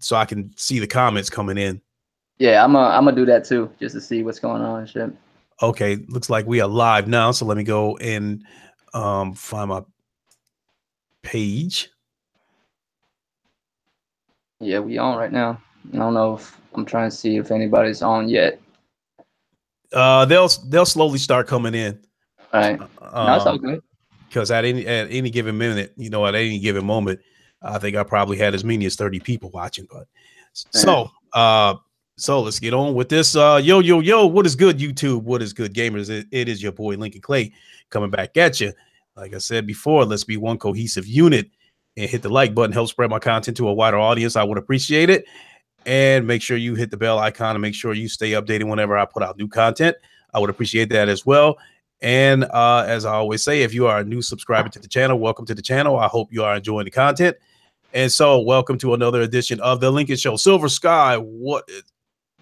so I can see the comments coming in. Yeah, I'm gonna do that too, just to see what's going on and shit. Okay, looks like we are live now. So let me go and find my page. Yeah, we on right now. I don't know if I'm trying to see if anybody's on yet. They'll slowly start coming in. All right. No, it's all good. Because at any given minute, at any given moment, I think I probably had as many as 30 people watching. But Yeah. so let's get on with this. Yo, what is good, YouTube? What is good, gamers? It is your boy Lincoln Clay coming back at you. Like I said before, let's be one cohesive unit and hit the like button. Help spread my content to a wider audience. I would appreciate it. And make sure you hit the bell icon and make sure you stay updated whenever I put out new content. I would appreciate that as well. And as I always say, if you are a new subscriber to the channel, welcome to the channel. I hope you are enjoying the content. And so welcome to another edition of the Lincoln Show. Silver Sky, what?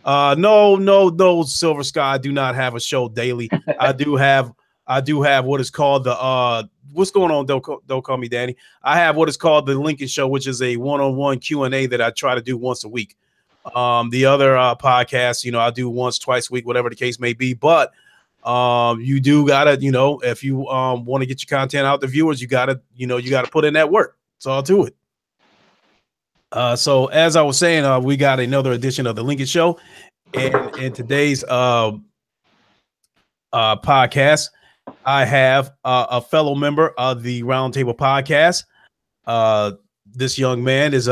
No, Silver Sky. I do not have a show daily. I do have what is called the what's going on? Don't call me Danny. I have what is called the Lincoln Show, which is a one-on-one Q&A that I try to do once a week. The other podcasts, I do once, twice a week, whatever the case may be. But you do gotta, if you want to get your content out to viewers, you gotta put in that work. It's all to it. So as I was saying, we got another edition of the Lincoln Show, and in today's podcast, I have a fellow member of the Roundtable Podcast. This young man is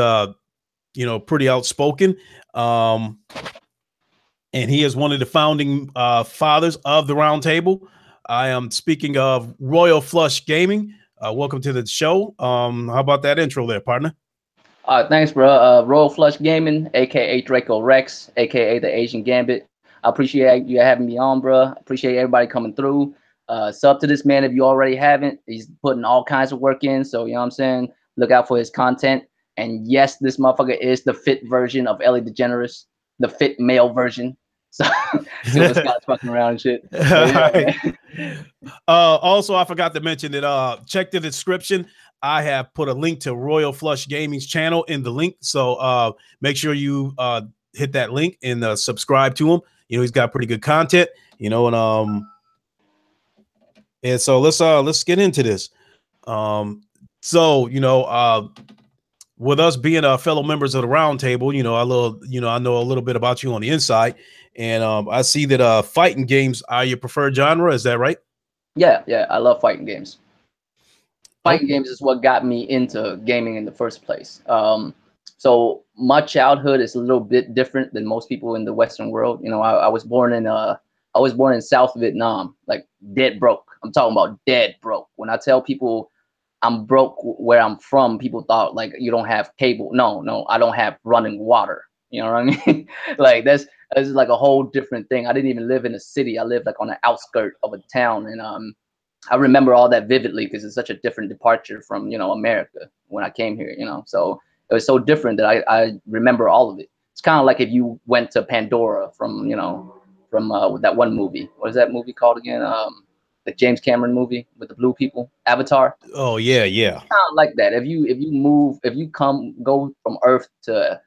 pretty outspoken, and he is one of the founding fathers of the Roundtable. I am speaking of Royal Flush Gaming. Welcome to the show. How about that intro there, partner? Thanks, bro. Royal Flush Gaming, aka Draco Rex, aka the Asian Gambit. I appreciate you having me on, bro. Appreciate everybody coming through. Sub to this man if you already haven't. He's putting all kinds of work in, so you know what I'm saying. Look out for his content. And yes, this motherfucker is the fit version of Ellie DeGeneres, the fit male version. So Silver Scott's fucking around and shit. Yeah, also, I forgot to mention that check the description. I have put a link to Royal Flush Gaming's channel in the link. So make sure you hit that link and subscribe to him. He's got pretty good content, and so let's get into this. With us being fellow members of the round table, I know a little bit about you on the inside, and I see that fighting games are your preferred genre. Is that right? Yeah, I love fighting games. Fighting games is what got me into gaming in the first place. So my childhood is a little bit different than most people in the Western world. I was born in South Vietnam, like dead broke. I'm talking about dead broke. When I tell people I'm broke where I'm from, people thought like you don't have cable. No, I don't have running water. You know what I mean? Like that's like a whole different thing. I didn't even live in a city. I lived like on the outskirts of a town, and I remember all that vividly because it's such a different departure from America when I came here. So it was so different that I remember all of it. It's kind of like if you went to Pandora from that one movie. What is that movie called again? The James Cameron movie with the blue people, Avatar. Oh yeah. Kind of like that. If you go from Earth to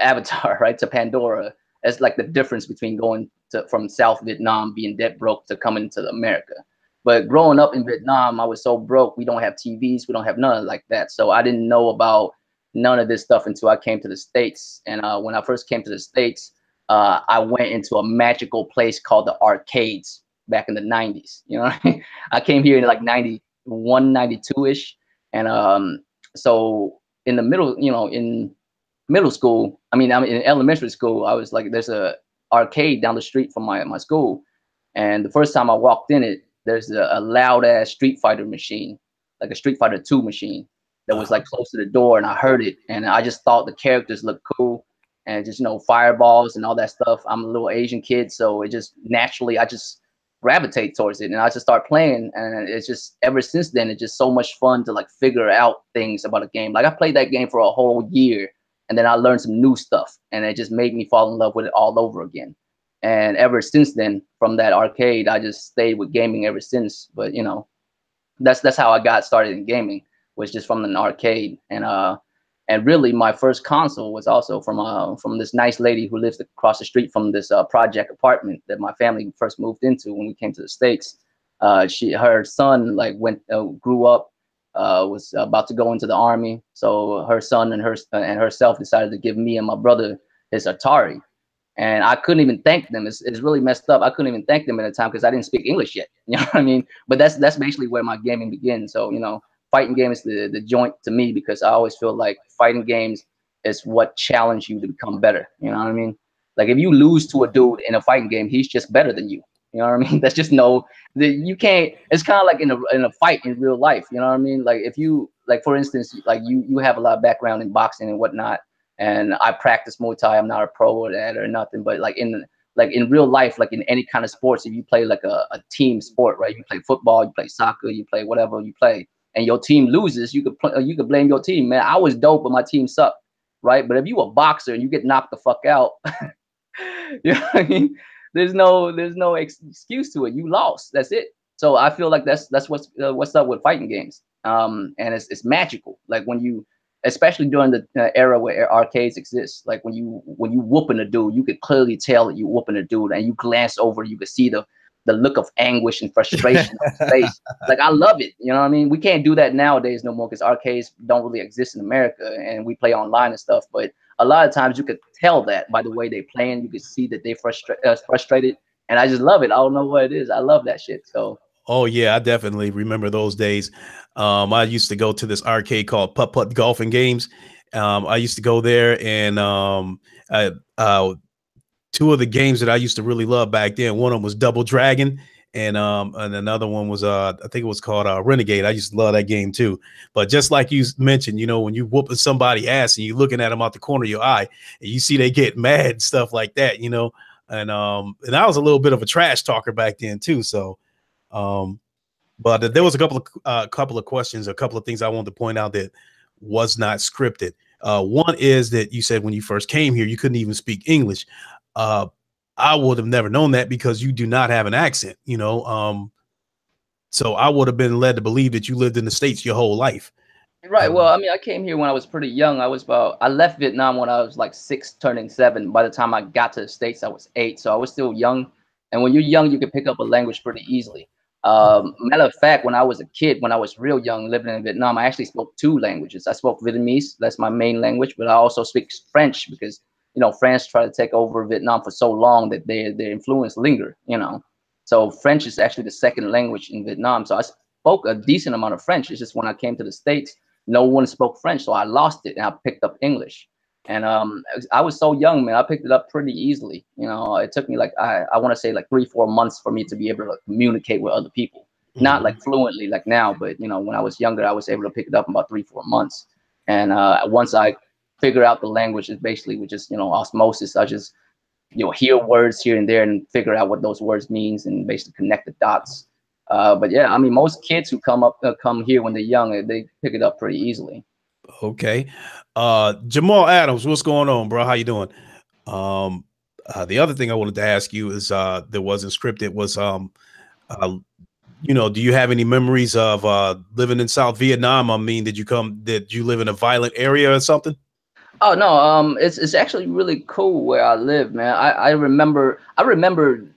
Avatar, right, to Pandora, that's like the difference between going from South Vietnam being dead broke to coming to America. But growing up in Vietnam, I was so broke. We don't have TVs. We don't have none like that. So I didn't know about none of this stuff until I came to the States. And when I first came to the States, I went into a magical place called the arcades back in the 90s. I came here in like 91, 92-ish. And so in the middle, in middle school, I'm in elementary school, I was like, there's a arcade down the street from my school. And the first time I walked in it, there's a loud ass Street Fighter machine, like a Street Fighter 2 machine that was like close to the door, and I heard it, and I just thought the characters looked cool, and just fireballs and all that stuff. I'm a little Asian kid, so it just naturally I just gravitate towards it, and I just start playing, and it's just ever since then it's just so much fun to like figure out things about a game. Like I played that game for a whole year, and then I learned some new stuff, and it just made me fall in love with it all over again. And ever since then, from that arcade, I just stayed with gaming ever since. But that's how I got started in gaming, was just from an arcade. And And really, my first console was also from this nice lady who lives across the street from this project apartment that my family first moved into when we came to the States. Her son like grew up, was about to go into the army, so her son and herself decided to give me and my brother his Atari. And I couldn't even thank them. It's really messed up. I couldn't even thank them at the time because I didn't speak English yet. You know what I mean? But that's basically where my gaming begins. So, you know, fighting game is the joint to me because I always feel like fighting games is what challenge you to become better. You know what I mean? Like if you lose to a dude in a fighting game, he's just better than you. You know what I mean? That's just you can't. It's kind of like in a fight in real life. You know what I mean? Like if you like, for instance, like you have a lot of background in boxing and whatnot. And I practice Muay Thai. I'm not a pro or that or nothing, but like in real life, like in any kind of sports, if you play like a team sport, right? You play football, you play soccer, you play whatever you play, and your team loses, you could blame your team. Man, I was dope, but my team sucked, right? But if you a boxer and you get knocked the fuck out, you know what I mean? There's no excuse to it. You lost. That's it. So I feel like that's what's up with fighting games. And it's magical. Like when you, especially during the era where arcades exist, like when you whooping a dude, you could clearly tell that you whooping a dude, and you glance over, you could see the look of anguish and frustration on his face. Like I love it, you know what I mean? We can't do that nowadays no more because arcades don't really exist in America, and we play online and stuff. But a lot of times you could tell that by the way they playing. You could see that they frustrated, and I just love it. I don't know what it is. I love that shit. So. Oh yeah, I definitely remember those days. I used to go to this arcade called Putt Putt Golf and Games. I used to go there, and two of the games that I used to really love back then. One of them was Double Dragon, and another one was I think it was called Renegade. I used to love that game too. But just like you mentioned, you know, when you whooping somebody ass and you looking at them out the corner of your eye, and you see they get mad and stuff like that, you know, and I was a little bit of a trash talker back then too, so. But there was a couple of questions, a couple of things I wanted to point out that was not scripted. One is that you said when you first came here, you couldn't even speak English. I would have never known that because you do not have an accent, you know. So I would have been led to believe that you lived in the States your whole life. Right. Well, I mean, I came here when I was pretty young. I left Vietnam when I was like 6, turning 7. By the time I got to the States, I was 8. So I was still young. And when you're young, you can pick up a language pretty easily. Matter of fact, when I was a kid, when I was real young, living in Vietnam, I actually spoke 2 languages. I spoke Vietnamese, that's my main language, but I also speak French because, you know, France tried to take over Vietnam for so long that their influence lingered, you know. So French is actually the second language in Vietnam. So I spoke a decent amount of French. It's just when I came to the States, no one spoke French, so I lost it and I picked up English. And I was so young, man. I picked it up pretty easily. You know, it took me like I want to say like 3-4 months for me to be able to communicate with other people. Not like fluently like now, but you know, when I was younger, I was able to pick it up in about 3-4 months. And once I figured out the language, it's basically with just, you know, osmosis. I just, you know, hear words here and there and figure out what those words means and basically connect the dots. But yeah, I mean, most kids who come here when they're young, they pick it up pretty easily. Okay. Jamal Adams, what's going on, bro? How you doing? The other thing I wanted to ask you is that wasn't scripted was you know, do you have any memories of living in South Vietnam? I mean, did you live in a violent area or something? Oh no, it's actually really cool where I live, man. I remember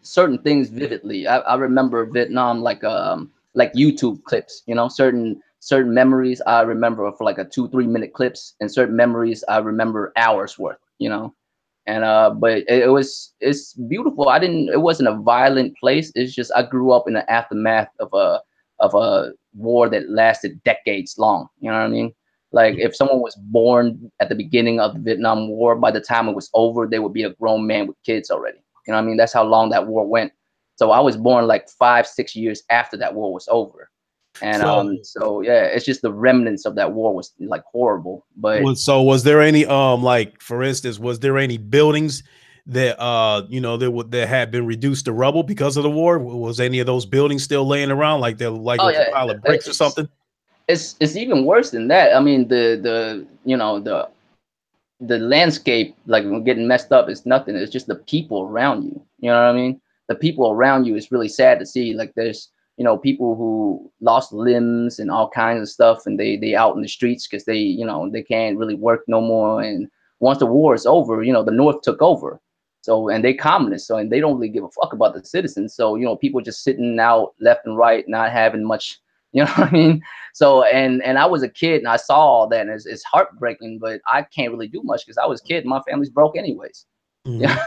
certain things vividly. I remember Vietnam like YouTube clips, you know, certain memories I remember for like a 2-3 minute clips, and certain memories I remember hours worth, you know. And but it's beautiful. It wasn't a violent place. It's just I grew up in the aftermath of a war that lasted decades long. You know what I mean? Like if someone was born at the beginning of the Vietnam War, by the time it was over, they would be a grown man with kids already. You know what I mean? That's how long that war went. So I was born like 5-6 years after that war was over. And so yeah, it's just the remnants of that war was like horrible. But So was there any like for instance, was there any buildings that you know that had been reduced to rubble because of the war? Was any of those buildings still laying around like they're like a pile of bricks or something? It's even worse than that. I mean, the you know the landscape like getting messed up is nothing. It's just the people around you. You know what I mean? The people around you is really sad to see. Like there's you know, people who lost limbs and all kinds of stuff, and they out in the streets because they, you know, they can't really work no more. And once the war is over, you know, the North took over. So, and they communists, so, and they don't really give a fuck about the citizens. So, you know, people just sitting out left and right, not having much, you know what I mean? So, and I was a kid and I saw all that, and it's heartbreaking, but I can't really do much because I was a kid. My family's broke anyways. Yeah.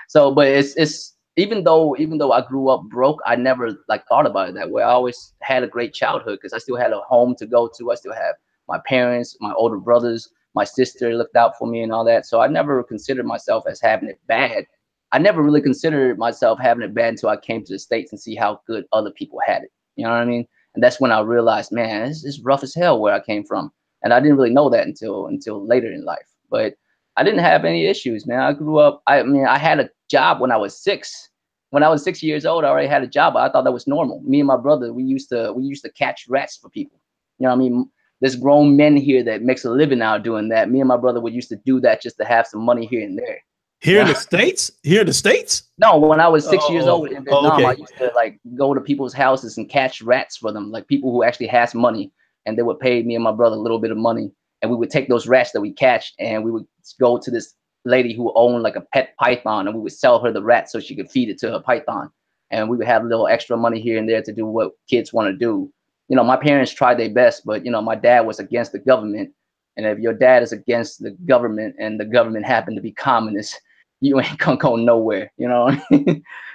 So, but it's even though I grew up broke, I never like thought about it that way. I always had a great childhood because I still had a home to go to. I still have my parents, my older brothers, my sister looked out for me and all that. So I never considered myself as having it bad. I never really considered myself having it bad until I came to the States and see how good other people had it. You know what I mean? And that's when I realized, man, it's rough as hell where I came from. And I didn't really know that until later in life. But I didn't have any issues, man. I grew up, I mean, I had a job when I was 6. When I was 6 years old, I already had a job. I thought that was normal. Me and my brother, we used to catch rats for people. You know what I mean? There's grown men here that makes a living out doing that. Me and my brother would used to do that just to have some money here and there. Here in the States? Here in the States? No, when I was 6 years old in Vietnam, okay. I used to like go to people's houses and catch rats for them, like people who actually has money, and they would pay me and my brother a little bit of money, and we would take those rats that we catch, and we would go to this lady who owned like a pet python, and we would sell her the rat so she could feed it to her python, and we would have a little extra money here and there to do what kids want to do. You know, my parents tried their best, but you know, my dad was against the government, and if your dad is against the government and the government happened to be communist, you ain't gonna go nowhere, you know.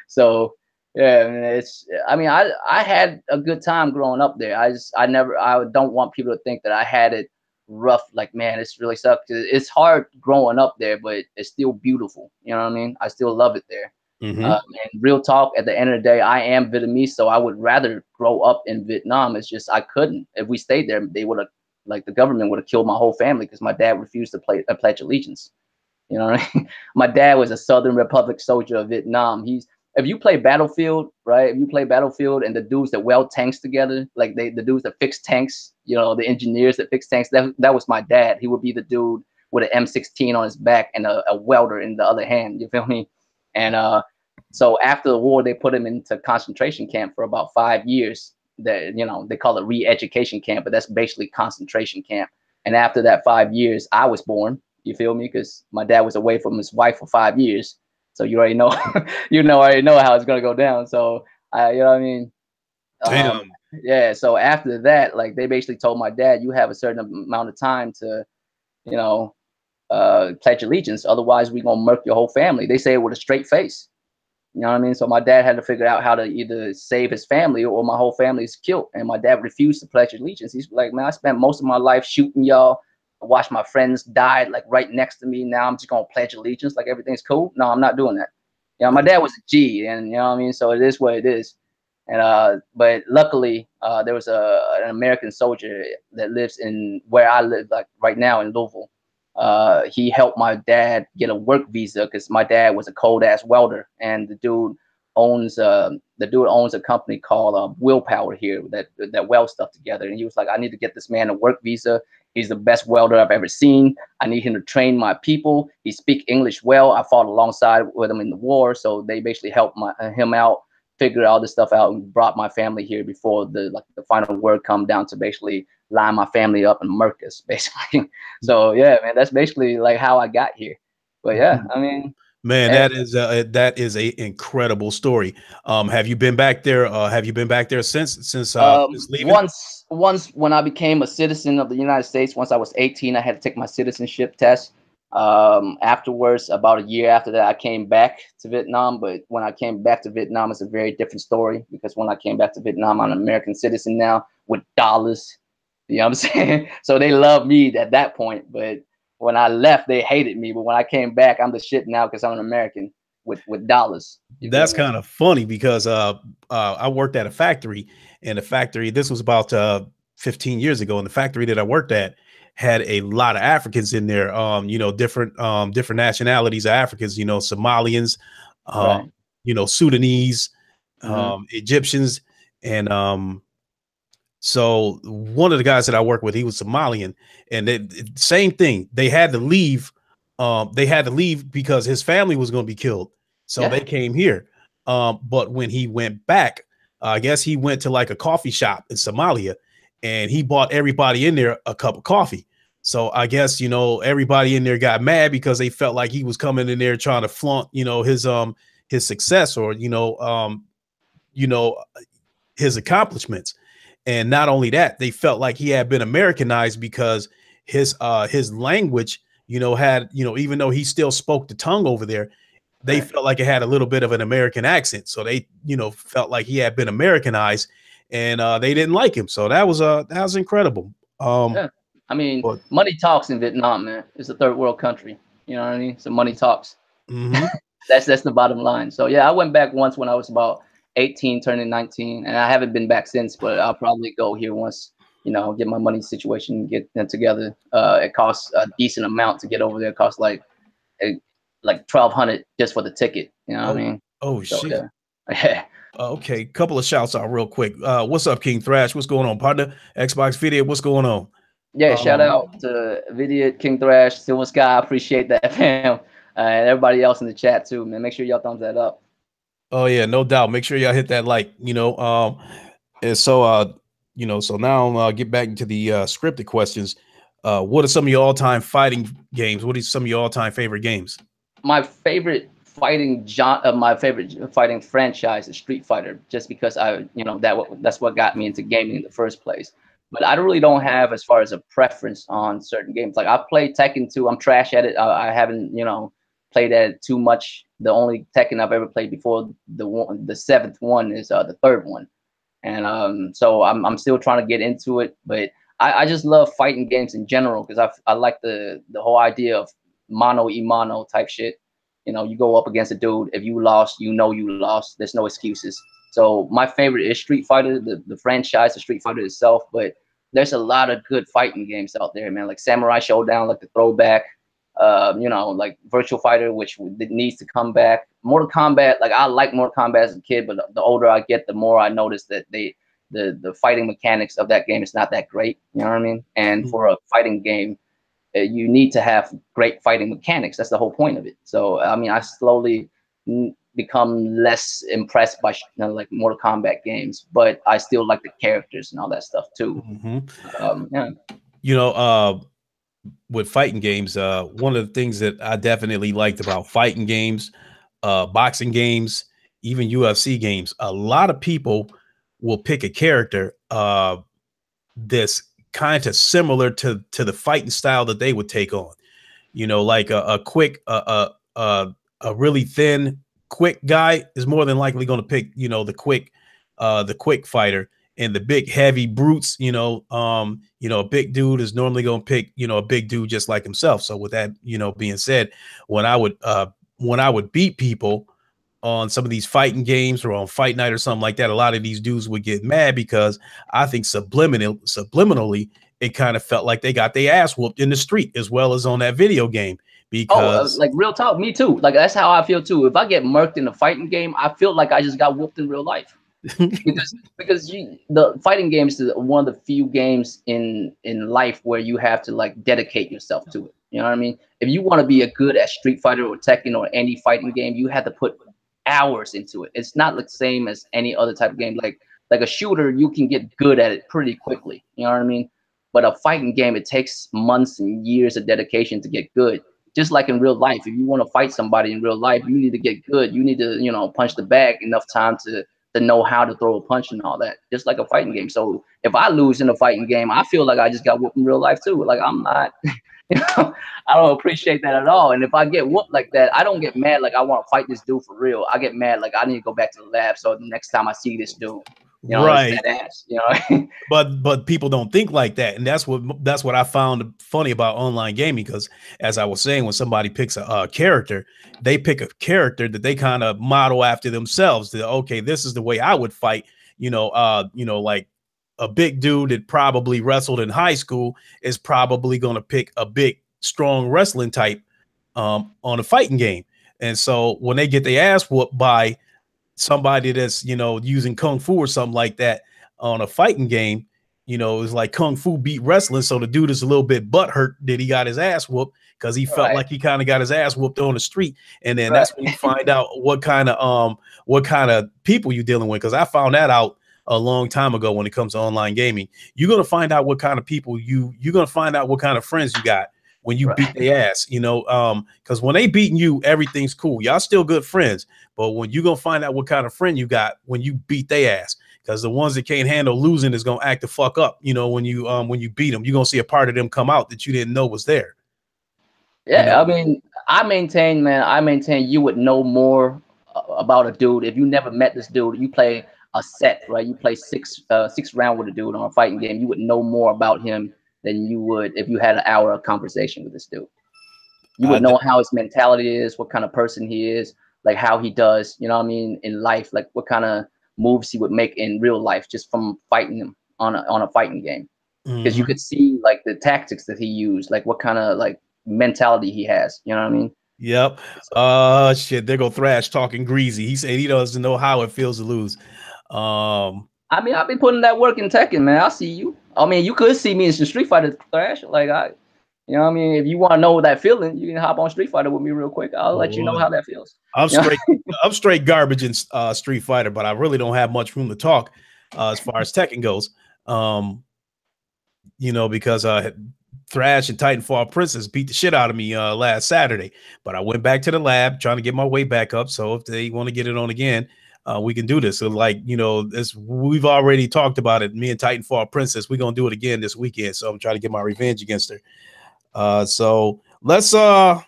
So yeah, I mean, I had a good time growing up there. I don't want people to think that I had it rough. Like, man, it's really sucked. It's hard growing up there, but it's still beautiful. You know what I mean? I still love it there. And real talk, at the end of the day, I am Vietnamese, so I would rather grow up in Vietnam. It's just I couldn't. If we stayed there, they would have, like, the government would have killed my whole family because my dad refused to pledge allegiance. You know what I mean? My dad was a Southern Republic soldier of Vietnam. If you play Battlefield, right? If you play Battlefield and the dudes that weld tanks together, like the dudes that fix tanks, you know, the engineers that fix tanks, that was my dad. He would be the dude with an M16 on his back and a welder in the other hand. You feel me? And so after the war, they put him into concentration camp for about 5 years. That, you know, they call it re-education camp, but that's basically concentration camp. And after that 5 years, I was born. You feel me? Because my dad was away from his wife for 5 years. So you already know, already know how it's going to go down. So, you know what I mean? Damn. Yeah. So after that, like, they basically told my dad, you have a certain amount of time to, you know, pledge allegiance. Otherwise, we're going to murk your whole family. They say it with a straight face. You know what I mean? So my dad had to figure out how to either save his family or my whole family is killed. And my dad refused to pledge allegiance. He's like, man, I spent most of my life shooting y'all. I watched my friends die like right next to me. Now I'm just gonna pledge allegiance like everything's cool. No, I'm not doing that. You know, my dad was a G, and you know what I mean. So it is what it is. And but luckily, there was an American soldier that lives in where I live, like right now in Louisville. He helped my dad get a work visa because my dad was a cold ass welder, and the dude owns a company called Willpower here that welds stuff together. And he was like, I need to get this man a work visa. He's the best welder I've ever seen. I need him to train my people. He speaks English well. I fought alongside with him in the war, so they basically helped him out, figured all this stuff out, and brought my family here before the final word come down to basically line my family up and murk us, basically. So yeah, man, that's basically like how I got here. But yeah, I mean, man, that is a incredible story. Have you been back there? Have you been back there since leaving? Once when I became a citizen of the United States, once I was 18, I had to take my citizenship test. Afterwards, about a year after that, I came back to Vietnam. But when I came back to Vietnam, it's a very different story, because when I came back to Vietnam, I'm an American citizen now with dollars. You know what I'm saying? So they love me at that point. But when I left, they hated me. But when I came back, I'm the shit now because I'm an American with dollars. That's kind of funny because I worked at a factory, and the factory, this was about 15 years ago, and the factory that I worked at had a lot of Africans in there. You know, different nationalities of Africans. You know, Somalians, right. You know, Sudanese, Egyptians, and so one of the guys that I work with, he was Somalian, and same thing. They had to leave. They had to leave because his family was going to be killed. So they came here. But when he went back, I guess he went to like a coffee shop in Somalia, and he bought everybody in there a cup of coffee. So I guess, you know, everybody in there got mad because they felt like he was coming in there trying to flaunt, you know, his success, or, you know, his accomplishments. And not only that, they felt like he had been Americanized because his language, you know, had, you know, even though he still spoke the tongue over there, they felt like it had a little bit of an American accent. So they, you know, felt like he had been Americanized, and they didn't like him. So that was incredible. Yeah. I mean, money talks in Vietnam, man. It's a third world country. You know what I mean? So money talks. Mm-hmm. That's the bottom line. So yeah, I went back once when I was about 18, turning 19, and I haven't been back since. But I'll probably go here once, you know, get my money situation get together. It costs a decent amount to get over there. It costs like $1,200 just for the ticket. You know what I mean? Oh, so, shit. Yeah. Okay, couple of shouts out real quick. What's up, King Thrash? What's going on, partner? Xbox Video, what's going on? Yeah, shout out to Vidiot, King Thrash, Silver Sky. I appreciate that, fam. And everybody else in the chat too, man. Make sure y'all thumbs that up. Oh yeah, no doubt. Make sure y'all hit that like, you know. And so you know, so now get back into the scripted questions. What are some of your all-time fighting games? What are some of your all-time favorite games? My favorite fighting franchise is Street Fighter, just because that's what got me into gaming in the first place. But I really don't have, as far as a preference on certain games. Like I played Tekken 2. I'm trash at it. I haven't, you know, played at it too much. The only Tekken I've ever played before the seventh one is the third one. And so I'm still trying to get into it. But I just love fighting games in general, because I like the whole idea of mano y mano type shit. You know, you go up against a dude. If you lost, you know you lost. There's no excuses. So my favorite is Street Fighter, the franchise of Street Fighter itself. But there's a lot of good fighting games out there, man. Like Samurai Showdown, like the throwback. You know, like Virtual Fighter, which needs to come back. Mortal Kombat, like I like Mortal Kombat as a kid, but the older I get, the more I notice that the fighting mechanics of that game is not that great. You know what I mean? And for a fighting game, you need to have great fighting mechanics. That's the whole point of it. So I mean, I slowly become less impressed by like Mortal Kombat games, but I still like the characters and all that stuff too. Yeah. You know, with fighting games, one of the things that I definitely liked about fighting games, boxing games, even UFC games, a lot of people will pick a character that's kind of similar to the fighting style that they would take on. You know, like a quick, a really thin, quick guy is more than likely going to pick, you know, the quick fighter. And the big heavy brutes, you know, a big dude is normally going to pick, you know, a big dude just like himself. So with that, you know, being said, when I would beat people on some of these fighting games or on Fight Night or something like that, a lot of these dudes would get mad because I think subliminally, it kind of felt like they got their ass whooped in the street as well as on that video game. Because like real talk, me too. Like that's how I feel too. If I get murked in a fighting game, I feel like I just got whooped in real life. because the fighting games is one of the few games in life where you have to like dedicate yourself to it. You know what I mean? If you want to be a good at Street Fighter or Tekken or any fighting game, you have to put hours into it. It's not the same as any other type of game. Like a shooter, you can get good at it pretty quickly. You know what I mean? But a fighting game, it takes months and years of dedication to get good. Just like in real life, if you want to fight somebody in real life, you need to get good. You need to, you know, punch the bag enough time to know how to throw a punch and all that, just like a fighting game. So if I lose in a fighting game, I feel like I just got whooped in real life too. Like I'm not, you know, I don't appreciate that at all. And if I get whooped like that, I don't get mad like I want to fight this dude for real. I get mad like I need to go back to the lab so the next time I see this dude, you know, right? That ass, you know. But people don't think like that, and that's what I found funny about online gaming. Because as I was saying, when somebody picks a character, they pick a character that they kind of model after themselves. That okay, this is the way I would fight. You know, like a big dude that probably wrestled in high school is probably going to pick a big, strong wrestling type on a fighting game. And so when they get their ass whooped by somebody that's, you know, using kung fu or something like that on a fighting game, you know, it's like kung fu beat wrestling. So the dude is a little bit butthurt that he got his ass whooped because he felt like he kind of got his ass whooped on the street. And then that's when you find out what kind of people you're dealing with. Because I found that out a long time ago when it comes to online gaming. You're gonna find out what kind of people you're gonna find out what kind of friends you got when you beat their ass, you know, because when they beating you, everything's cool. Y'all still good friends. But when you're gonna find out what kind of friend you got when you beat their ass, because the ones that can't handle losing is gonna act the fuck up, you know, when you beat them, you're gonna see a part of them come out that you didn't know was there. Yeah, you know? I mean, I maintain you would know more about a dude if you never met this dude. You play a set, right? You play six round with a dude on a fighting game. You would know more about him than you would if you had an hour of conversation with this dude. You would know how his mentality is, what kind of person he is, like how he does, you know what I mean, in life, like what kind of moves he would make in real life just from fighting him on a fighting game. Because you could see like the tactics that he used, like what kind of like mentality he has, you know what I mean? Yep. Shit, there go Thrash talking greasy. He said he doesn't know how it feels to lose. I mean, I've been putting that work in Tekken, man. I see you. I mean, you could see me in some Street Fighter, Thrash. Like you know what I mean? If you want to know that feeling, you can hop on Street Fighter with me real quick. I'll let you know how that feels. I'm straight garbage in Street Fighter, but I really don't have much room to talk as far as Tekken goes. You know, because Thrash and Titanfall Princess beat the shit out of me last Saturday. But I went back to the lab trying to get my weight back up. So if they want to get it on again, we can do this. So like, you know, we've already talked about it. Me and Titanfall Princess, we're gonna do it again this weekend. So I'm trying to get my revenge against her. So let's move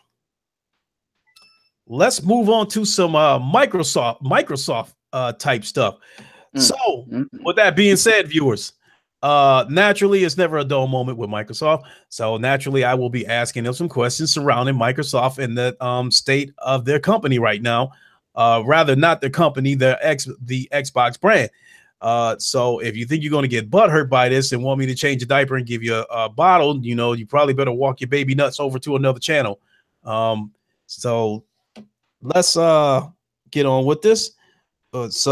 on to some Microsoft type stuff. So with that being said, viewers, naturally it's never a dull moment with Microsoft. So naturally I will be asking them some questions surrounding Microsoft and the state of their company right now. Rather not the company, the Xbox brand. So if you think you're going to get butthurt by this and want me to change a diaper and give you a bottle, you know, you probably better walk your baby nuts over to another channel. So let's get on with this. As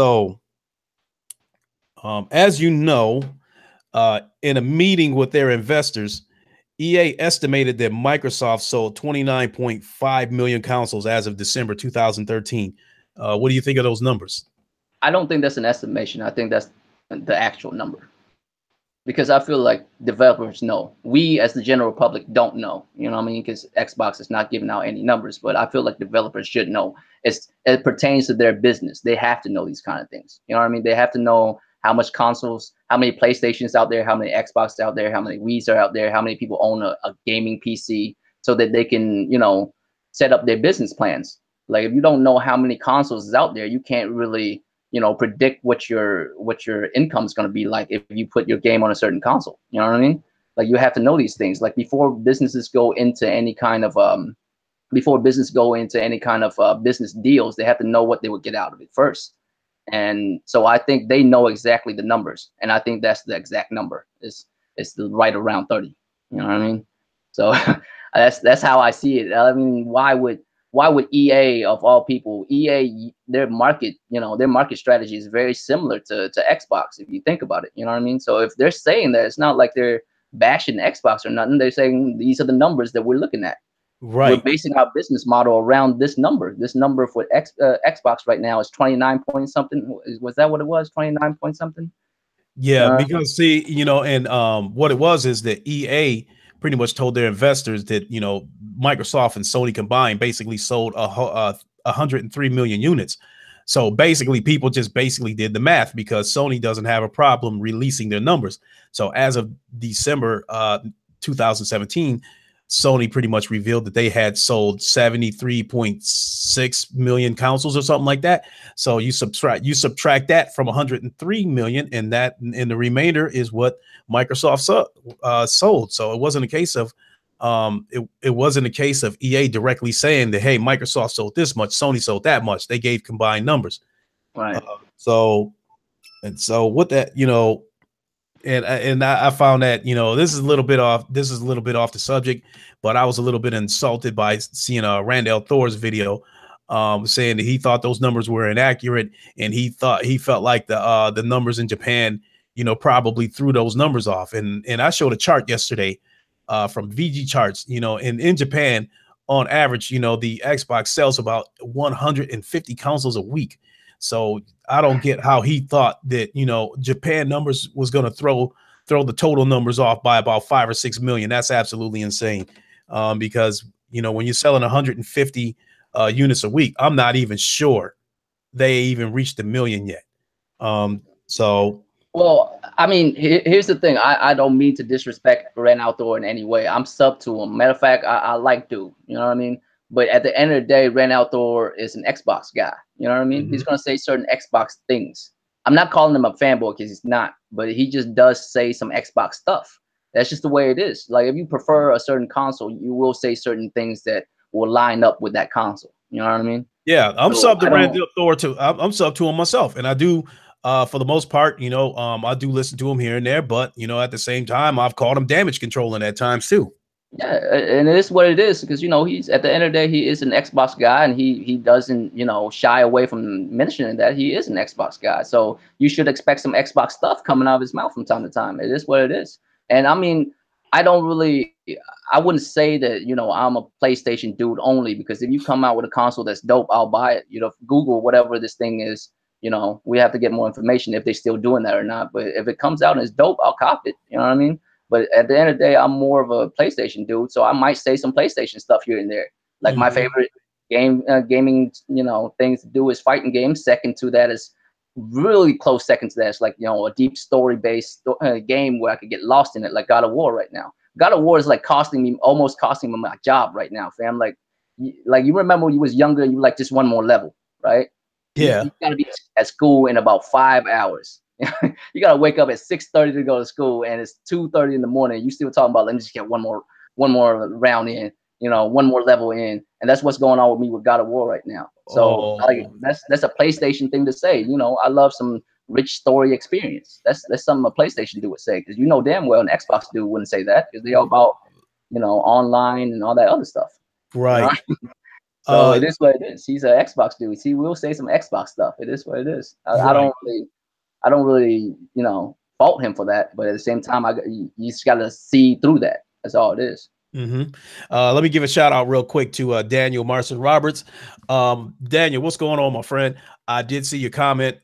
you know, in a meeting with their investors, EA estimated that Microsoft sold 29.5 million consoles as of December 2013. What do you think of those numbers? I don't think that's an estimation. I think that's the actual number. Because I feel like developers know. We, as the general public, don't know. You know what I mean? Because Xbox is not giving out any numbers. But I feel like developers should know. It pertains to their business. They have to know these kind of things. You know what I mean? They have to know how much consoles, how many PlayStations out there, how many Xbox out there, how many Wii's are out there, how many people own a gaming PC, so that they can, you know, set up their business plans. Like if you don't know how many consoles is out there, you can't really, you know, predict what your income is going to be like if you put your game on a certain console. You know what I mean? Like you have to know these things. Like before businesses go into any kind of business deals, they have to know what they would get out of it first. And so I think they know exactly the numbers, and I think that's the exact number. It's right around 30. You know what I mean? So that's how I see it. I mean, why would EA, of all people, EA, their market strategy is very similar to Xbox, if you think about it. You know what I mean? So if they're saying that, it's not like they're bashing Xbox or nothing. They're saying these are the numbers that we're looking at. Right. We're basing our business model around this number. This number for Xbox right now is 29 point something. Was that what it was? 29 point something? Yeah, because see, you know, and what it was is that EA pretty much told their investors that, you know, Microsoft and Sony combined basically sold 103 million units. So basically people just basically did the math, because Sony doesn't have a problem releasing their numbers. So as of December 2017, Sony pretty much revealed that they had sold 73.6 million consoles or something like that. So you subtract that from 103 million, and the remainder is what Microsoft sold. So it wasn't a case of it wasn't a case of EA directly saying that, hey, Microsoft sold this much, Sony sold that much. They gave combined numbers. Right. So with that, you know, and I found that, you know, this is a little bit off the subject, but I was a little bit insulted by seeing Randall Thor's video saying that he thought those numbers were inaccurate, and he felt like the numbers in Japan, you know, probably threw those numbers off. And I showed a chart yesterday from VG charts. You know, in Japan, on average, you know, the Xbox sells about 150 consoles a week. So I don't get how he thought that, you know, Japan numbers was going to throw the total numbers off by about 5 or 6 million. That's absolutely insane. Because, you know, when you're selling 150 units a week, I'm not even sure they even reached a million yet. So, well, I mean, here's the thing. I don't mean to disrespect Ren Outdoor in any way. I'm sub to him. Matter of fact, I like Dude. You know what I mean? But at the end of the day, Ren Outdoor is an Xbox guy. You know what I mean? He's gonna say certain Xbox things. I'm not calling him a fanboy because he's not, but he just does say some Xbox stuff. That's just the way it is. Like if you prefer a certain console, you will say certain things that will line up with that console. You know what I mean? Yeah, I'm sub to Ren Outdoor too. I'm sub to him myself, and I do. For the most part, you know, I do listen to him here and there, but you know, at the same time, I've called him damage controlling at times too. Yeah, and it is what it is because you know he's at the end of the day he is an Xbox guy and he doesn't you know shy away from mentioning that he is an Xbox guy. So you should expect some Xbox stuff coming out of his mouth from time to time. It is what it is. And I mean, I wouldn't say that you know I'm a PlayStation dude only because if you come out with a console that's dope, I'll buy it. You know, Google whatever this thing is. You know, we have to get more information if they're still doing that or not. But if it comes out and it's dope, I'll cop it. You know what I mean? But at the end of the day, I'm more of a PlayStation dude, so I might say some PlayStation stuff here and there. Like my favorite gaming, you know, things to do is fighting games. Second to that is really close. Second to that is like you know a deep story based game where I could get lost in it, like God of War right now. God of War is like almost costing me my job right now, fam. Like you remember when you was younger, you like just one more level, right? Yeah, you gotta be at school in about 5 hours. You gotta wake up at 6:30 to go to school, and it's 2:30 in the morning. You still talking about let me just get one more round in, you know, one more level in, and that's what's going on with me with God of War right now. So like that's a PlayStation thing to say. You know, I love some rich story experience. That's something a PlayStation dude would say because you know damn well an Xbox dude wouldn't say that because they're all about you know online and all that other stuff. right. You know? So it is what it is. He's an Xbox dude. He will say some Xbox stuff. It is what it is. I don't really, you know, fault him for that. But at the same time, you just got to see through that. That's all it is. Let me give a shout out real quick to Daniel Marson Roberts. Daniel, what's going on, my friend? I did see your comment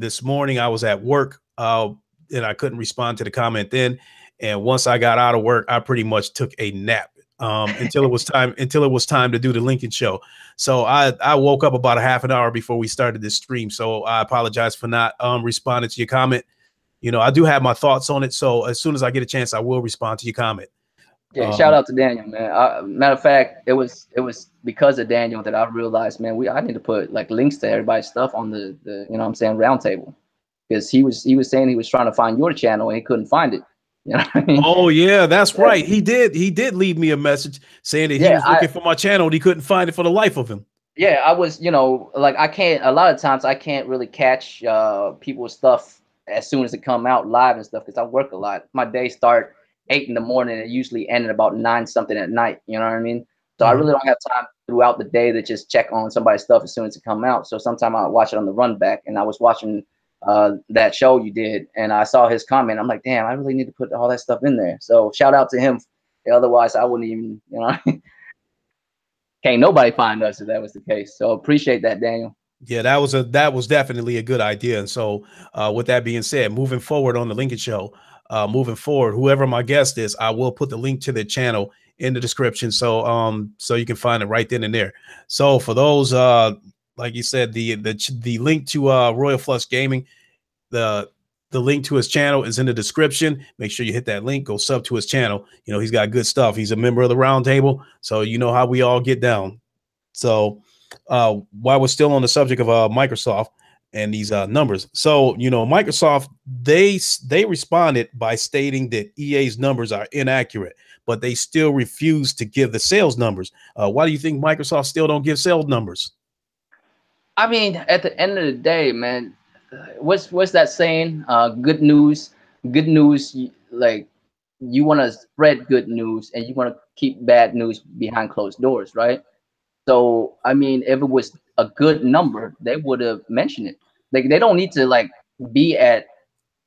this morning. I was at work and I couldn't respond to the comment then. And once I got out of work, I pretty much took a nap until it was time to do the Lincoln show. So I woke up about a half an hour before we started this stream. So I apologize for not responding to your comment. You know, I do have my thoughts on it. So as soon as I get a chance, I will respond to your comment. Yeah, shout out to Daniel, man. Matter of fact, it was because of Daniel that I realized, man, I need to put like links to everybody's stuff on the you know what I'm saying roundtable because he was saying he was trying to find your channel and he couldn't find it. You know what I mean? Oh yeah, that's right. He did leave me a message saying that he was looking for my channel and he couldn't find it for the life of him. Yeah, I was, you know, like a lot of times I can't really catch people's stuff as soon as it come out live and stuff because I work a lot. My days start 8 in the morning and usually end at about 9 something at night. You know what I mean? So I really don't have time throughout the day to just check on somebody's stuff as soon as it come out. So sometimes I watch it on the run back, and I was watching that show you did, and I saw his comment. I'm like, damn, I really need to put all that stuff in there. So shout out to him. Otherwise, I wouldn't even, you know, can't nobody find us if that was the case. So appreciate that, Daniel. Yeah, that was definitely a good idea. And so with that being said, moving forward on the Lincoln show, moving forward, whoever my guest is, I will put the link to the channel in the description. So so you can find it right then and there. So for those like you said, the link to Royal Flush Gaming, the link to his channel is in the description. Make sure you hit that link, go sub to his channel. You know, he's got good stuff. He's a member of the round table, so you know how we all get down. So while we're still on the subject of Microsoft and these numbers, so you know, Microsoft, they responded by stating that EA's numbers are inaccurate, but they still refuse to give the sales numbers. Why do you think Microsoft still don't give sales numbers? I mean, at the end of the day, man, what's that saying? Good news, like you want to spread good news and you want to keep bad news behind closed doors, right? So, I mean, if it was a good number, they would have mentioned it. Like, they don't need to like be at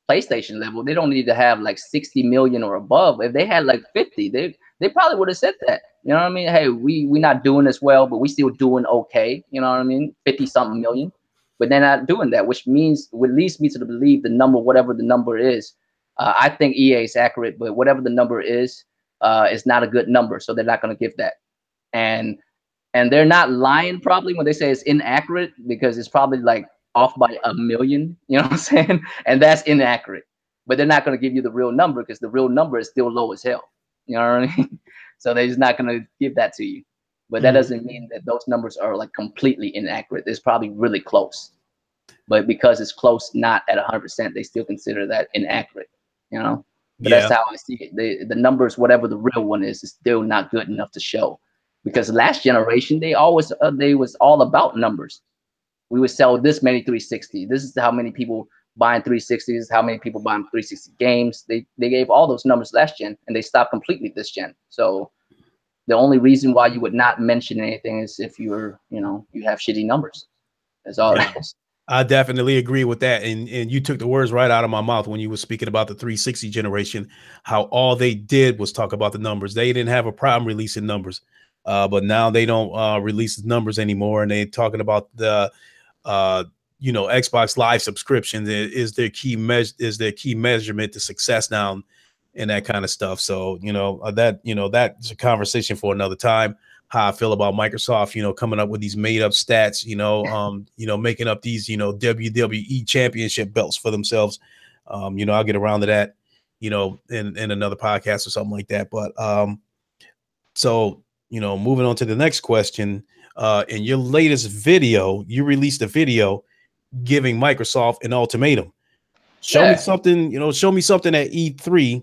PlayStation level. They don't need to have like 60 million or above. If they had like 50, they probably would have said that. You know what I mean? Hey, we not doing as well, but we still doing okay. You know what I mean? 50 something million, but they're not doing that, which means would leads me to believe the number, whatever the number is. I think EA is accurate, but whatever the number is not a good number, so they're not going to give that. And they're not lying probably when they say it's inaccurate, because it's probably like off by 1 million, you know what I'm saying? And that's inaccurate. But they're not going to give you the real number, because the real number is still low as hell. You know what I mean? So they're just not going to give that to you. But that doesn't mean that those numbers are like completely inaccurate. It's probably really close. But because it's close, not at 100%, they still consider that inaccurate, you know? But that's how I see it. The numbers, whatever the real one is still not good enough to show. Because last generation, they was all about numbers. We would sell this many 360. This is how many people buying 360s, how many people buying 360 games. They gave all those numbers last gen, and they stopped completely this gen. So the only reason why you would not mention anything is if you're, you have shitty numbers. That's all it is. I definitely agree with that. And you took the words right out of my mouth when you were speaking about the 360 generation, how all they did was talk about the numbers. They didn't have a problem releasing numbers. But now they don't release the numbers anymore, and they're talking about the Xbox Live subscription is their key measurement to success now, and that kind of stuff. So that's a conversation for another time. How I feel about Microsoft, coming up with these made up stats, making up these WWE championship belts for themselves. I'll get around to that, in another podcast or something like that. But so. Moving on to the next question. In your latest video, you released a video giving Microsoft an ultimatum. Show me something, show me something at E3,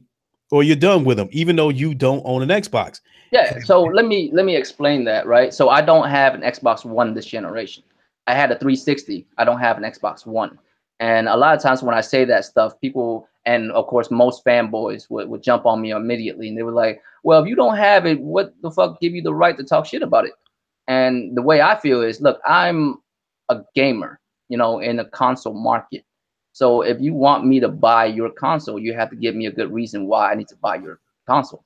or you're done with them, even though you don't own an Xbox. Yeah. So let me explain that, right? So I don't have an Xbox One this generation. I had a 360. I don't have an Xbox One. And a lot of times when I say that stuff, people, and of course most fanboys would jump on me immediately, and they were like, well, if you don't have it, what the fuck give you the right to talk shit about it? And the way I feel is, look, I'm a gamer, in the console market. So if you want me to buy your console, you have to give me a good reason why I need to buy your console.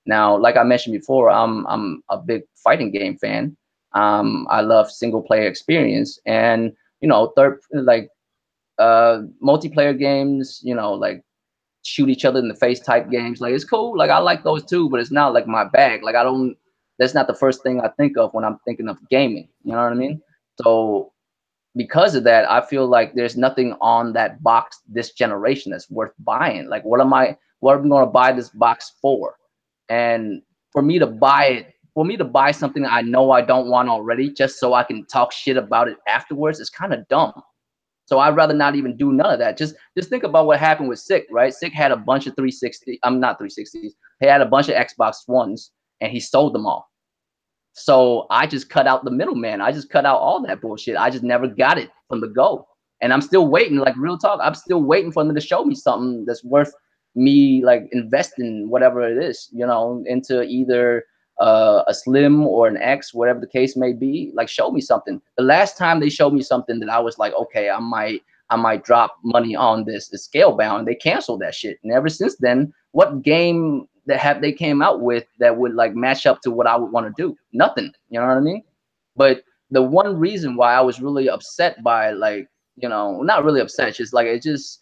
Now, like I mentioned before, I'm a big fighting game fan. I love single player experience, and multiplayer games, like shoot each other in the face type games. Like, it's cool. Like, I like those too, but it's not like my bag. Like, that's not the first thing I think of when I'm thinking of gaming. You know what I mean? So because of that, I feel like there's nothing on that box this generation that's worth buying. Like, what am I going to buy this box for? And for me to buy something I know I don't want already, just so I can talk shit about it afterwards, is kind of dumb. So I'd rather not even do none of that. Just think about what happened with Sick, right? Sick had a bunch of 360. I'm not 360s. He had a bunch of Xbox Ones, and he sold them all. So I just cut out the middleman. I just cut out all that bullshit. I just never got it from the go. And I'm still waiting, like, real talk. I'm still waiting for them to show me something that's worth me, like, investing whatever it is, into either a Slim or an X, whatever the case may be. Like, show me something. The last time they showed me something that I was like, okay, I might drop money on this is Scalebound. They canceled that shit, and ever since then, what game they came out with that would like match up to what I would want to do? Nothing. You know what I mean? But the one reason why I was really upset by, like, not really upset, just like it just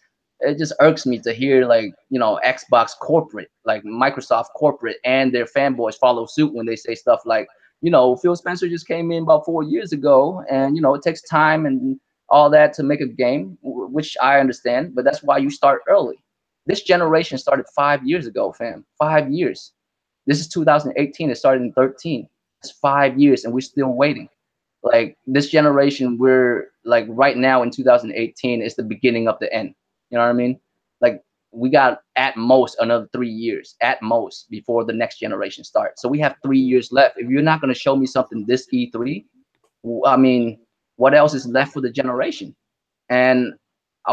irks me to hear, like, Xbox corporate, like Microsoft corporate, and their fanboys follow suit when they say stuff like, Phil Spencer just came in about 4 years ago, and it takes time and all that to make a game, which I understand, but that's why you start early. This generation started 5 years ago, fam. 5 years. This is 2018. It started in 13. It's 5 years, and we're still waiting. Like, this generation, we're like right now in 2018 is the beginning of the end. You know what I mean? Like, we got at most another 3 years, at most, before the next generation starts. So we have 3 years left. If you're not going to show me something this E3, I mean, what else is left for the generation? And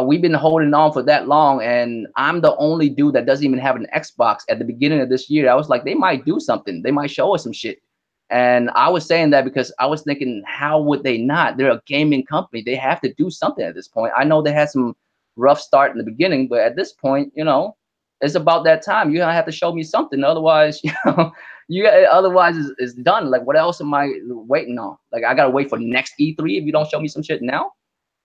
we've been holding on for that long, and I'm the only dude that doesn't even have an Xbox. At the beginning of this year, I was like, they might do something. They might show us some shit. And I was saying that because I was thinking, how would they not? They're a gaming company. They have to do something at this point. I know they had some rough start in the beginning, but at this point, you know, it's about that time. You're gonna have to show me something, otherwise, you know, otherwise it's done. Like, what else am I waiting on? Like, I gotta wait for next E3 if you don't show me some shit now,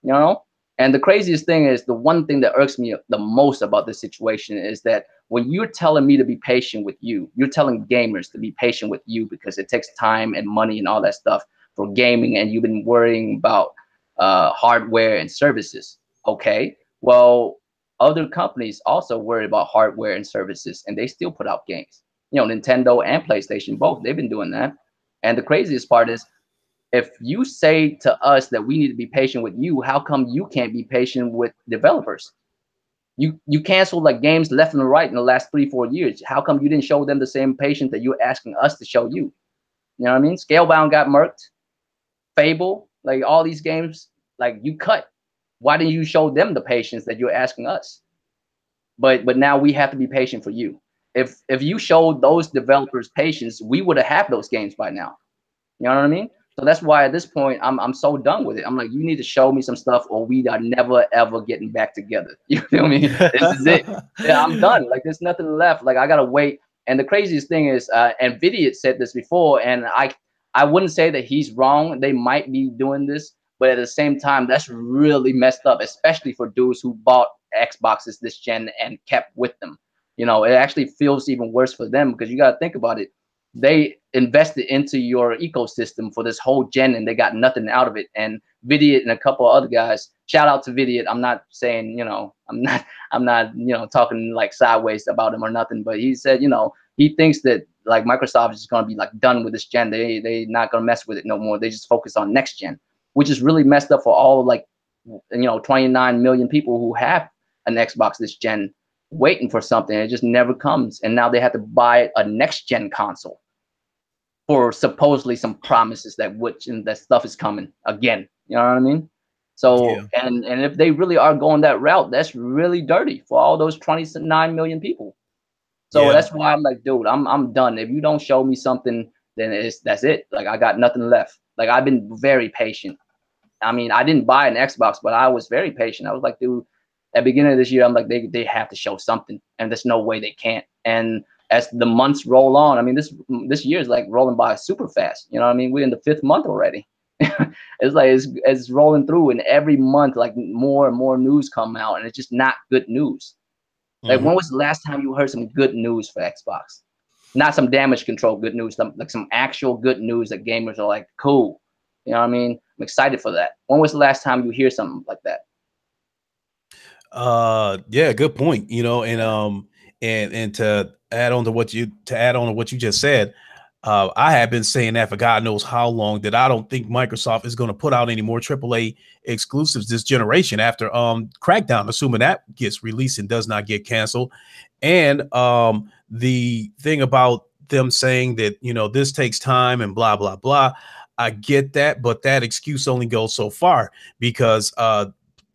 you know? And the craziest thing is, the one thing that irks me the most about this situation is that when you're telling me to be patient with you, you're telling gamers to be patient with you because it takes time and money and all that stuff for gaming, and you've been worrying about hardware and services. Okay, well, other companies also worry about hardware and services, and they still put out games. You know, Nintendo and PlayStation both, they've been doing that. And the craziest part is, if you say to us that we need to be patient with you, how come you can't be patient with developers? You canceled like games left and right in the last 3-4 years. How come you didn't show them the same patience that you're asking us to show you? You know what I mean? Scalebound got murked. Fable, like all these games, like you cut. Why didn't you show them the patience that you're asking us? But now we have to be patient for you. If you showed those developers patience, we would have had those games by now. You know what I mean? So that's why at this point I'm so done with it. I'm like, you need to show me some stuff, or we are never ever getting back together. You feel me? This is it. Yeah, I'm done. Like, there's nothing left. Like, I gotta wait. And the craziest thing is, Nvidia said this before, and I wouldn't say that he's wrong. They might be doing this, but at the same time, that's really messed up, especially for dudes who bought Xboxes this gen and kept with them. You know, it actually feels even worse for them, because you gotta think about it. They invested into your ecosystem for this whole gen, and they got nothing out of it. And Vidiot and a couple of other guys, shout out to Vidiot. I'm not saying, you know, I'm not, you know, talking like sideways about him or nothing, but he said, you know, he thinks that like Microsoft is going to be like done with this gen. They not going to mess with it no more. They just focus on next gen, which is really messed up for all, like, you know, 29 million people who have an Xbox this gen waiting for something. It just never comes. And now they have to buy a next gen console for supposedly some promises that that stuff is coming again. You know what I mean? So, Yeah. and if they really are going that route, that's really dirty for all those 29 million people. So Yeah. that's why I'm like, dude, I'm done. If you don't show me something, then that's it. Like, I got nothing left. Like, I've been very patient. I mean, I didn't buy an Xbox, but I was very patient. I was like, dude, at the beginning of this year, I'm like, they have to show something, and there's no way they can't. And as the months roll on, I mean, this year is like rolling by super fast. You know what I mean? We're in the 5th month already. It's like it's rolling through, and every month, like, more and more news come out, and it's just not good news. Like, when was the last time you heard some good news for Xbox? Not some damage control good news, like some actual good news that gamers are like, cool. You know what I mean? I'm excited for that. When was the last time you hear something like that? Yeah, good point. You know, and to add on to what you just said, I have been saying that for God knows how long, that I don't think Microsoft is going to put out any more AAA exclusives this generation after Crackdown, assuming that gets released and does not get canceled. And the thing about them saying that, you know, this takes time and blah blah blah, I get that, but that excuse only goes so far, because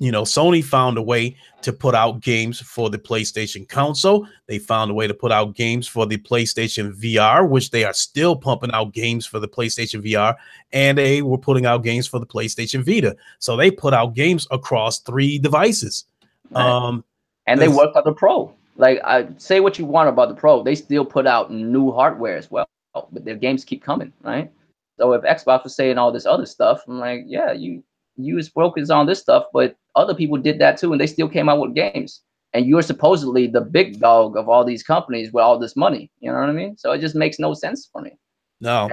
you know, Sony found a way to put out games for the PlayStation console. They found a way to put out games for the PlayStation VR, which they are still pumping out games for the PlayStation VR, and they were putting out games for the PlayStation Vita. So they put out games across 3 devices. Right. And they work on the Pro. Like, I say what you want about the Pro, they still put out new hardware as well, but their games keep coming, right? So if Xbox was saying all this other stuff, I'm like, yeah, you was focused on this stuff, but other people did that too, and they still came out with games. And you're supposedly the big dog of all these companies with all this money. You know what I mean? So it just makes no sense for me. No.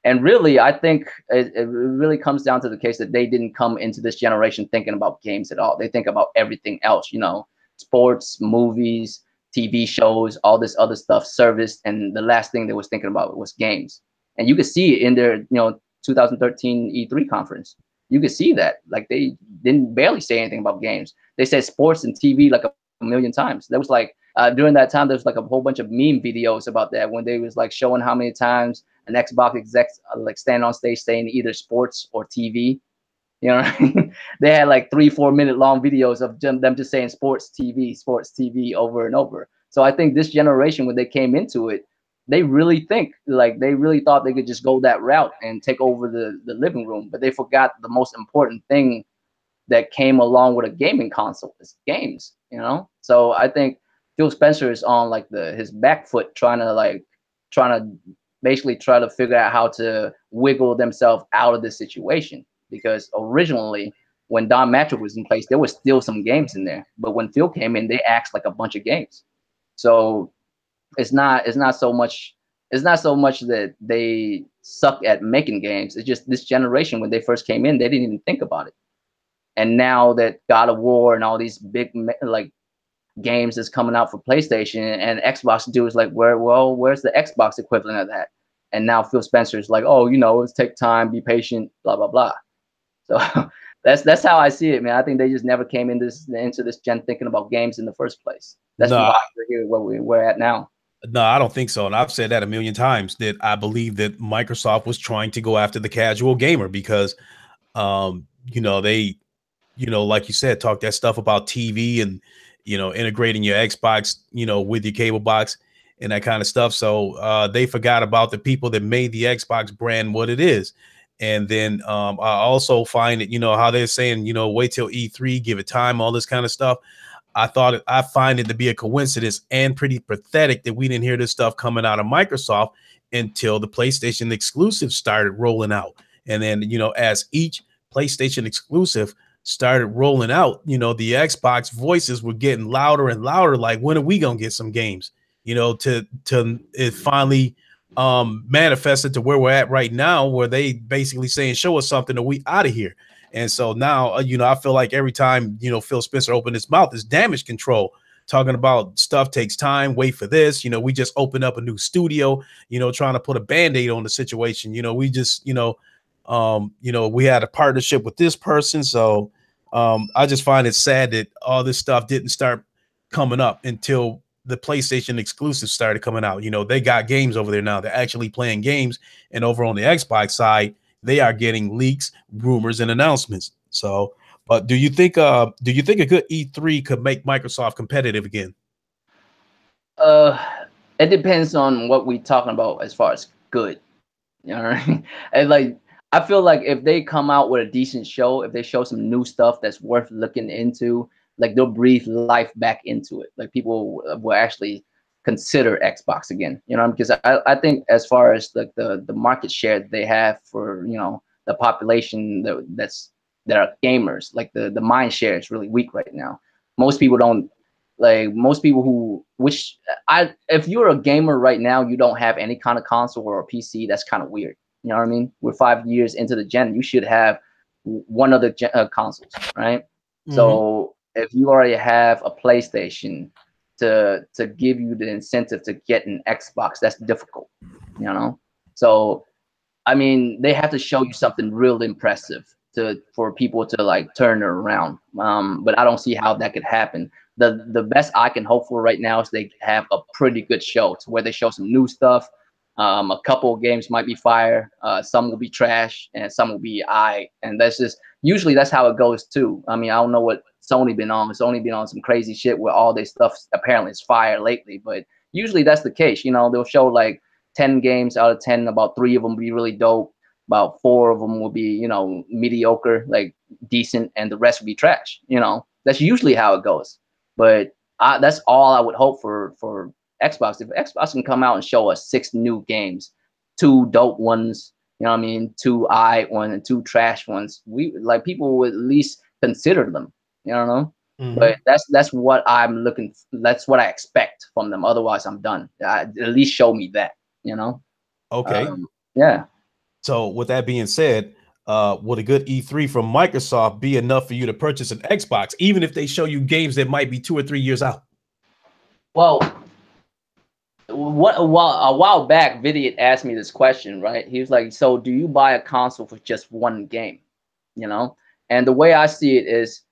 And really, I think it really comes down to the case that they didn't come into this generation thinking about games at all. They think about everything else, you know, sports, movies, TV shows, all this other stuff, service. And the last thing they was thinking about was games. And you could see it in their, you know, 2013 E3 conference. You could see that, like, they didn't barely say anything about games. They said sports and TV like a million times. There was like, during that time, there was like a whole bunch of meme videos about that, when they was like showing how many times an Xbox exec like stand on stage saying either sports or TV. You know what I mean? They had like 3-4 minute long videos of them just saying sports TV over and over. So I think this generation, when they came into it, they really thought they could just go that route and take over the living room, but they forgot the most important thing that came along with a gaming console. It's games, you know. So I think Phil Spencer is on like his back foot, trying to basically try to figure out how to wiggle themselves out of this situation. Because originally, when Don Matrick was in place, there was still some games in there, but when Phil came in, they axed like a bunch of games. So it's not so much that they suck at making games. It's just this generation, when they first came in, they didn't even think about it. And now that God of War and all these big like games that's coming out for PlayStation and Xbox do is like, where's the Xbox equivalent of that? And now Phil Spencer is like, oh, let's take time, be patient, blah blah blah. So that's how I see it, man. I think they just never came into this gen thinking about games in the first place. That's why we're here where we're at now. No, I don't think so. And I've said that a million times, that I believe that Microsoft was trying to go after the casual gamer because, they, like you said, talk that stuff about TV and, integrating your Xbox, with your cable box and that kind of stuff. So they forgot about the people that made the Xbox brand what it is. And then I also find it, how they're saying, wait till E3, give it time, all this kind of stuff. I find it to be a coincidence and pretty pathetic that we didn't hear this stuff coming out of Microsoft until the PlayStation exclusive started rolling out. And then, as each PlayStation exclusive started rolling out, the Xbox voices were getting louder and louder. Like, when are we going to get some games, to it finally manifested to where we're at right now, where they basically saying, show us something or we out of here. And so now, I feel like every time, Phil Spencer opened his mouth, is damage control, talking about stuff takes time. Wait for this. We just opened up a new studio, trying to put a Band-Aid on the situation. We just, we had a partnership with this person. So I just find it sad that all this stuff didn't start coming up until the PlayStation exclusives started coming out. They got games over there now. They're actually playing games. And over on the Xbox side, they are getting leaks, rumors, and announcements. So, but do you think a good E3 could make Microsoft competitive again? It depends on what we're talking about as far as good. You know what I mean? And like, I feel like if they come out with a decent show, if they show some new stuff that's worth looking into, like, they'll breathe life back into it. Like, people will actually consider Xbox again, because I think as far as like the market share they have for, the population that are gamers, like the mind share is really weak right now. Most people if you're a gamer right now, you don't have any kind of console or a PC, that's kind of weird. You know what I mean? We're 5 years into the gen. You should have one of the consoles, right? Mm-hmm. So if you already have a PlayStation, to give you the incentive to get an Xbox, that's difficult, So, I mean, they have to show you something real impressive for people to like turn it around. But I don't see how that could happen. The best I can hope for right now is they have a pretty good show, to where they show some new stuff. A couple of games might be fire, some will be trash, and some will be and usually that's how it goes too. I mean, I don't know what Sony been on. Sony been on some crazy shit where all their stuff apparently is fire lately, but usually that's the case. They'll show like 10 games out of 10, about 3 of them will be really dope, about 4 of them will be, mediocre, like decent, and the rest will be trash. That's usually how it goes. But that's all I would hope for Xbox. If Xbox can come out and show us 6 new games, 2 dope ones, 2 ones and 2 trash ones, people would at least consider them. Mm-hmm. But that's what I'm looking. That's what I expect from them. Otherwise, I'm done. At least show me that. Okay. Yeah. So with that being said, would a good E3 from Microsoft be enough for you to purchase an Xbox, even if they show you games that might be 2 or 3 years out? Well, a while back, Vidiot asked me this question, right? He was like, "So, do you buy a console for just one game?" And the way I see it is,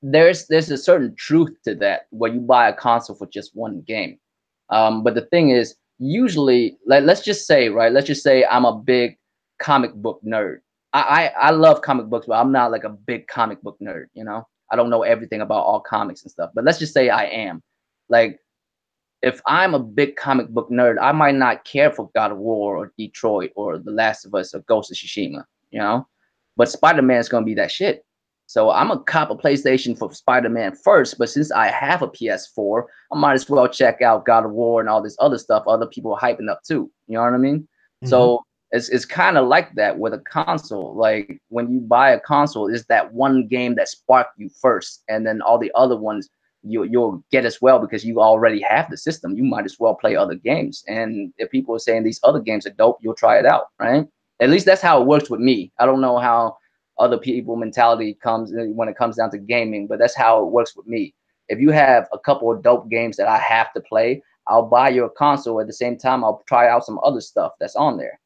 there's a certain truth to that, where you buy a console for just one game. But the thing is, usually, let's just say I'm a big comic book nerd. I love comic books, but I'm not like a big comic book nerd. I don't know everything about all comics and stuff. But let's just say I am. Like, if I'm a big comic book nerd, I might not care for God of War or Detroit or The Last of Us or Ghost of Tsushima. But Spider-Man is gonna be that shit. So I'm gonna cop a PlayStation for Spider-Man first, but since I have a PS4, I might as well check out God of War and all this other stuff other people are hyping up too. You know what I mean? Mm-hmm. So it's kind of like that with a console. Like when you buy a console, it's that one game that sparked you first, and then all the other ones you'll get as well because you already have the system. You might as well play other games. And if people are saying these other games are dope, you'll try it out, right? At least that's how it works with me. I don't know how other people mentality comes when it comes down to gaming, but that's how it works with me. If you have a couple of dope games that I have to play, I'll buy your console. At the same time, I'll try out some other stuff that's on there.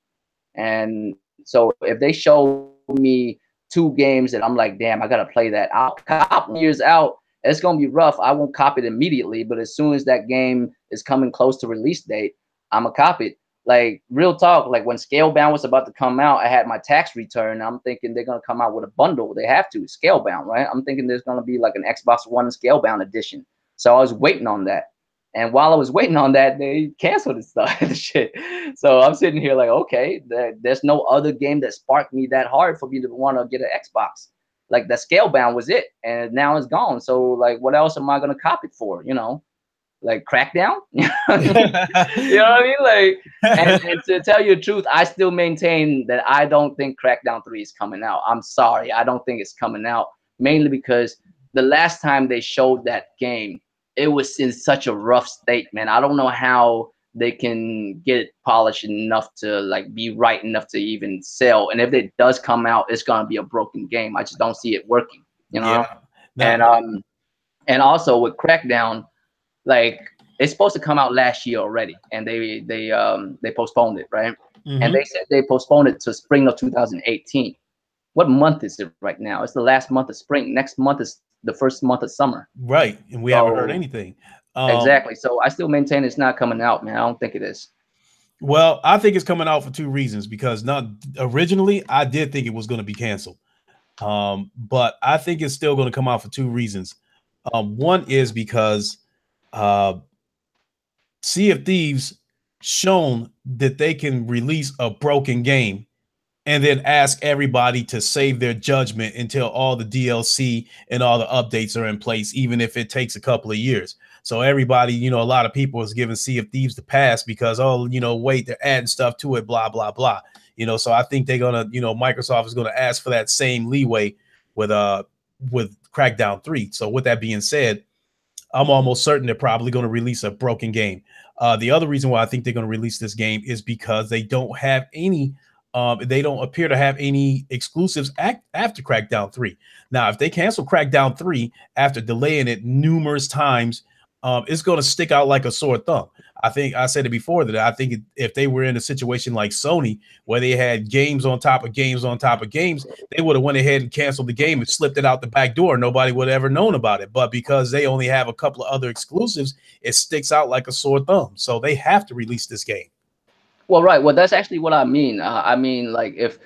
And so if they show me 2 games that I'm like, damn, I gotta play that, I'll cop years out. It's gonna be rough. I won't cop it immediately, but as soon as that game is coming close to release date, I'm gonna cop it. Like real talk, like when Scalebound was about to come out, I had my tax return. I'm thinking they're gonna come out with a bundle. They have to, Scalebound, right? I'm thinking there's gonna be like an Xbox One Scalebound edition. So I was waiting on that. And while I was waiting on that, they canceled this stuff and shit. So I'm sitting here like, okay, there's no other game that sparked me that hard for me to want to get an Xbox. Like the Scalebound was it, and now it's gone. So like, what else am I gonna cop it for? You know, like Crackdown. You know what I mean? Like, and to tell you the truth, I still maintain that I don't think Crackdown 3 is coming out. I'm sorry, I don't think it's coming out, mainly because the last time they showed that game, it was in such a rough state, man. I don't know how they can get it polished enough to like be right enough to even sell. And if it does come out, it's gonna be a broken game. I just don't see it working, you know. Yeah. No. And also with Crackdown, like it's supposed to come out last year already, and they postponed it, right? Mm-hmm. And they said they postponed it to spring of 2018. What month is it right now? It's the last month of spring. Next month is the first month of summer. Right, and we haven't heard anything. Exactly. So I still maintain it's not coming out, man. I don't think it is. Well, I think it's coming out for 2 reasons, because not originally I did think it was going to be canceled. But I think it's still going to come out for 2 reasons. One is because Sea of Thieves shown that they can release a broken game and then ask everybody to save their judgment until all the DLC and all the updates are in place, even if it takes a couple of years. So everybody, you know, a lot of people is giving Sea of Thieves the pass because, oh, you know, wait, they're adding stuff to it, blah, blah, blah. You know, so I think they're gonna, you know, Microsoft is gonna ask for that same leeway with Crackdown 3. So with that being said, I'm almost certain they're probably going to release a broken game. The other reason why I think they're going to release this game is because they don't have any they don't appear to have any exclusives after Crackdown 3. Now, if they cancel Crackdown 3 after delaying it numerous times, it's going to stick out like a sore thumb. I think I said it before that I think if they were in a situation like Sony, where they had games on top of games on top of games, they would have went ahead and canceled the game and slipped it out the back door. Nobody would have ever known about it. But because they only have a couple of other exclusives, it sticks out like a sore thumb. So they have to release this game. Well, right. Well, that's actually what I mean. I mean, like if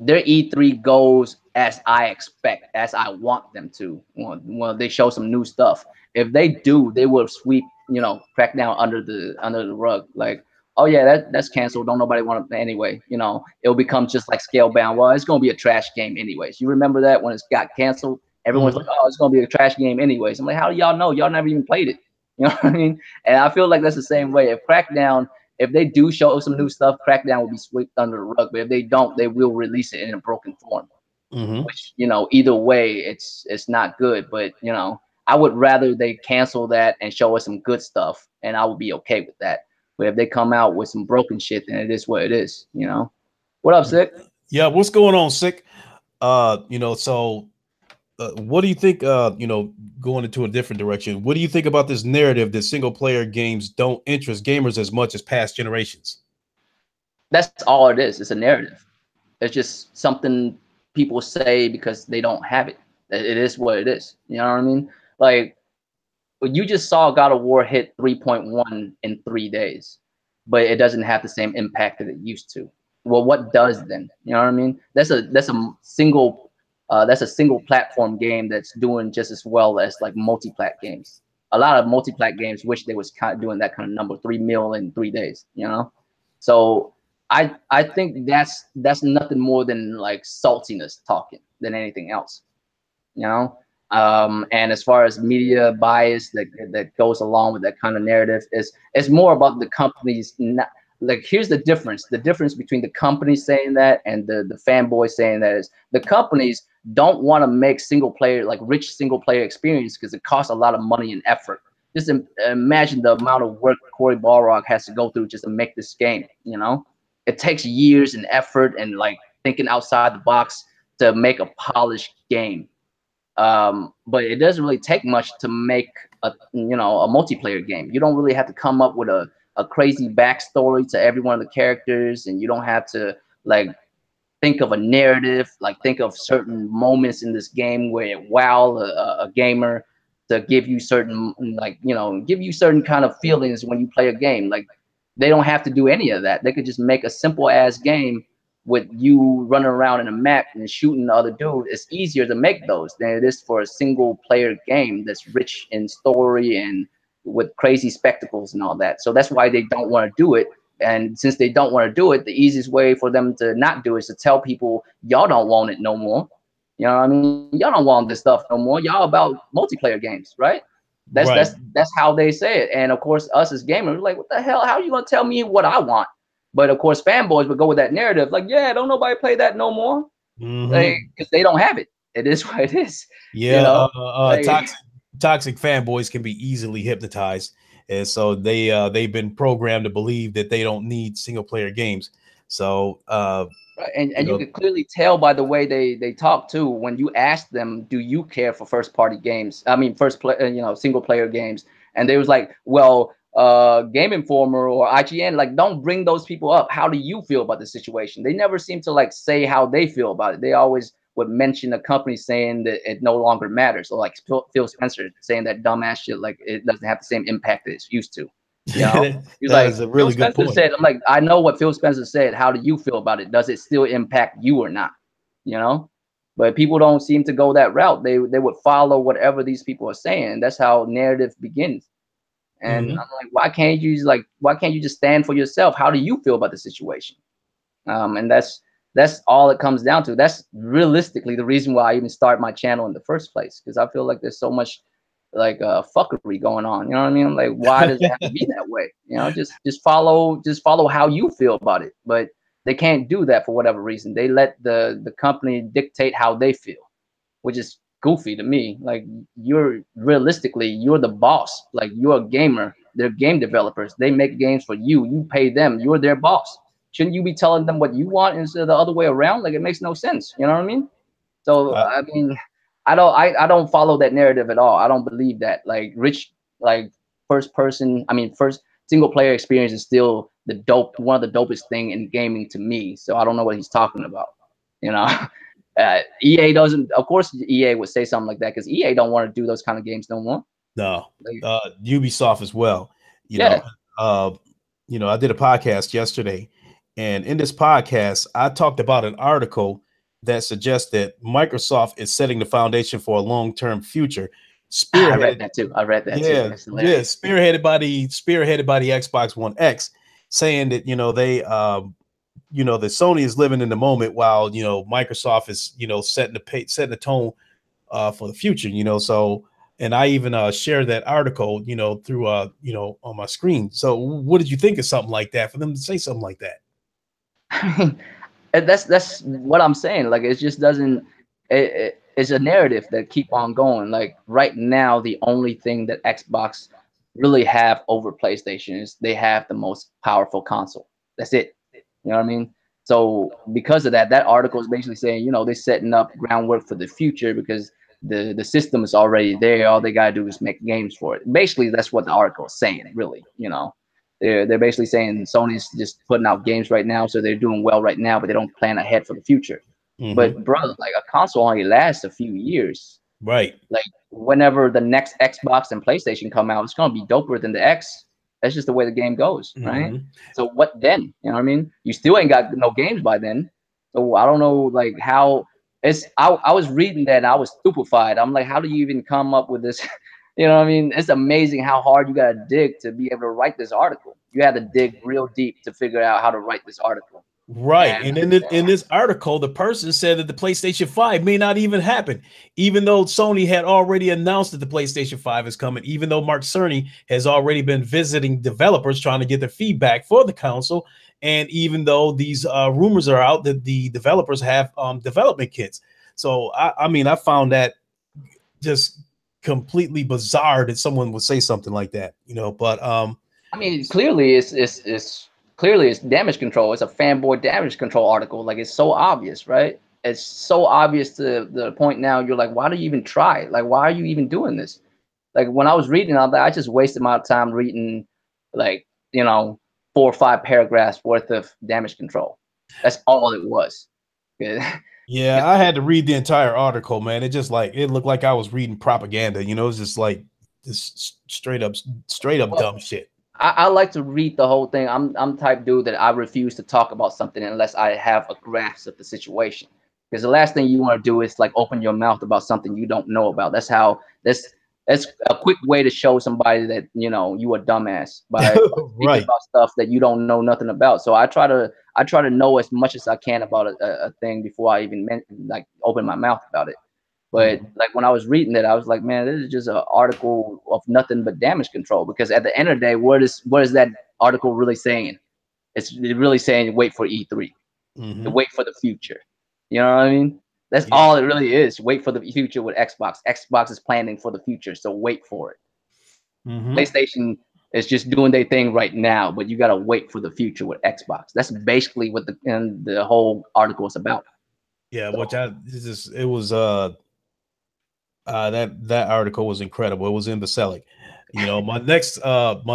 their E3 goes as I expect, as I want them to, well, they show some new stuff. If they do, they will sweep, you know, Crackdown under the rug. Like, oh yeah, that's canceled. Don't nobody want it anyway. You know, it'll become just like Scalebound. Well, it's gonna be a trash game anyways. You remember that when it got canceled? Everyone's like, oh, it's gonna be a trash game anyways. I'm like, how do y'all know? Y'all never even played it. You know what I mean? And I feel like that's the same way. If they do show some new stuff, Crackdown will be swept under the rug. But if they don't, they will release it in a broken form. Mm-hmm. Which, you know, either way, it's not good. But, you know, I would rather they cancel that and show us some good stuff, and I would be okay with that. But if they come out with some broken shit, then it is what it is, you know. What up, Sick? Yeah, what's going on, Sick? You know, so what do you think, you know, going into a different direction, what do you think about this narrative that single player games don't interest gamers as much as past generations? That's all it is. It's a narrative. It's just something people say because they don't have it. It is what it is. You know what I mean? Like, you just saw God of War hit 3.1 in 3 days, but it doesn't have the same impact that it used to. Well, what does then? You know what I mean? That's a single platform game that's doing just as well as like multi-plat games. A lot of multi-plat games wish they was kind of doing that kind of number, 3 mil in 3 days. You know, so I think that's nothing more than like saltiness talking than anything else. you know. And as far as media bias that goes along with that kind of narrative is it's more about the companies not, like here's the difference between the companies saying that and the fanboys saying that is the companies don't want to make single player like rich single player experience because it costs a lot of money and effort. Just imagine the amount of work Cory Barlog has to go through just to make this game. You know, it takes years and effort and like thinking outside the box to make a polished game. But it doesn't really take much to make a a multiplayer game. You don't really have to come up with a crazy backstory to every one of the characters, and you don't have to like think of a narrative, like think of certain moments in this game where it wow a gamer to give you certain like give you certain kind of feelings when you play a game. Like they don't have to do any of that. They could just make a simple ass game with you running around in a map and shooting the other dude. It's easier to make those than it is for a single player game that's rich in story and with crazy spectacles and all that. So that's why they don't want to do it. And since they don't want to do it, the easiest way for them to not do it is to tell people, y'all don't want it no more. You know what I mean? Y'all don't want this stuff no more. Y'all about multiplayer games, right? That's how they say it. And of course, us as gamers, we're like, what the hell? How are you gonna tell me what I want? But of course, fanboys would go with that narrative, like, yeah, don't nobody play that no more, because they don't have it. It is what it is. Yeah, toxic fanboys can be easily hypnotized, and so they've been programmed to believe that they don't need single player games. So and you can clearly tell by the way they talk too. When you ask them, do you care for first party games? I mean, single player games, and they was like, well. Game Informer or IGN, like don't bring those people up. How do you feel about the situation? They never seem to like say how they feel about it. They always would mention a company saying that it no longer matters, or like Phil Spencer saying that dumbass shit, like it doesn't have the same impact that it's used to. You know, he's like, is a really Phil good Spencer point. said, I'm like, I know what Phil Spencer said. How do you feel about it? Does it still impact you or not? You know, but people don't seem to go that route. They would follow whatever these people are saying. That's how narrative begins. And I'm like, why can't you just stand for yourself? How do you feel about the situation? And that's all it comes down to. That's realistically the reason why I even started my channel in the first place, because I feel like there's so much like fuckery going on. You know what I mean? Like, why does it have to be that way? You know, just follow how you feel about it. But they can't do that for whatever reason. They let the company dictate how they feel, which is goofy to me. Like you're the boss. Like you're a gamer. They're game developers. They make games for you. You pay them. You're their boss. Shouldn't you be telling them what you want instead of the other way around? Like it makes no sense. You know what I mean? So I mean, I don't follow that narrative at all. I don't believe that. Like first single player experience is still one of the dopest thing in gaming to me. So I don't know what he's talking about. You know. EA doesn't. Of course, EA would say something like that because EA don't want to do those kind of games no more. No, Ubisoft as well. You know, I did a podcast yesterday, and in this podcast, I talked about an article that suggests that Microsoft is setting the foundation for a long-term future. I read that too. Yeah, spearheaded by the Xbox One X, saying that that Sony is living in the moment while Microsoft is setting the tone for the future. So, and I even shared that article through on my screen. So what did you think of something like that, for them to say something like that? That's what I'm saying. Like it just doesn't. It's a narrative that keep on going. Like right now, the only thing that Xbox really have over PlayStation is they have the most powerful console. That's it. You know what I mean? So because of that, that article is basically saying, they're setting up groundwork for the future because the system is already there. All they gotta do is make games for it. Basically, that's what the article is saying. Really, they're basically saying Sony's just putting out games right now, so they're doing well right now, but they don't plan ahead for the future. But bro, like a console only lasts a few years. Right. Like whenever the next Xbox and PlayStation come out, it's gonna be doper than the X. That's just the way the game goes, right? So what then? You know what I mean? You still ain't got no games by then. So I don't know like how it's I was reading that and I was stupefied. I'm like, how do you even come up with this? You know what I mean? It's amazing how hard you gotta dig to be able to write this article. You had to dig real deep to figure out how to write this article. Right. And And in this article, the person said that the PlayStation 5 may not even happen, even though Sony had already announced that the PlayStation 5 is coming, even though Mark Cerny has already been visiting developers trying to get their feedback for the console. And even though these rumors are out that the developers have development kits. So, I mean, I found that just completely bizarre that someone would say something like that, but I mean, clearly it's clearly it's damage control. It's a fanboy damage control article. Like it's so obvious, right? It's so obvious to the point now you're like, why do you even try? Like, why are you even doing this? Like when I was reading all that, I just wasted my time reading like, 4 or 5 paragraphs worth of damage control. That's all it was. Yeah. yeah, I had to read the entire article, man. It looked like I was reading propaganda, it's just like this straight up Well, dumb shit. I like to read the whole thing. I'm type dude that I refuse to talk about something unless I have a grasp of the situation. Because the last thing you want to do is like open your mouth about something you don't know about. That's a quick way to show somebody that you a dumbass by speaking Right. about stuff that you don't know nothing about. So I try to know as much as I can about a thing before I even like open my mouth about it. But like when I was reading it, I was like, man, this is just an article of nothing but damage control. Because at the end of the day, what is that article really saying? It's really saying wait for E3, Mm-hmm. wait for the future. You know what I mean? That's Yeah. all it really is. Wait for the future with Xbox. Xbox is planning for the future, so wait for it. Mm-hmm. PlayStation is just doing their thing right now, but you gotta wait for the future with Xbox. That's basically what the whole article is about. Yeah, So, which I this is it was that article was incredible. It was in Basellic. My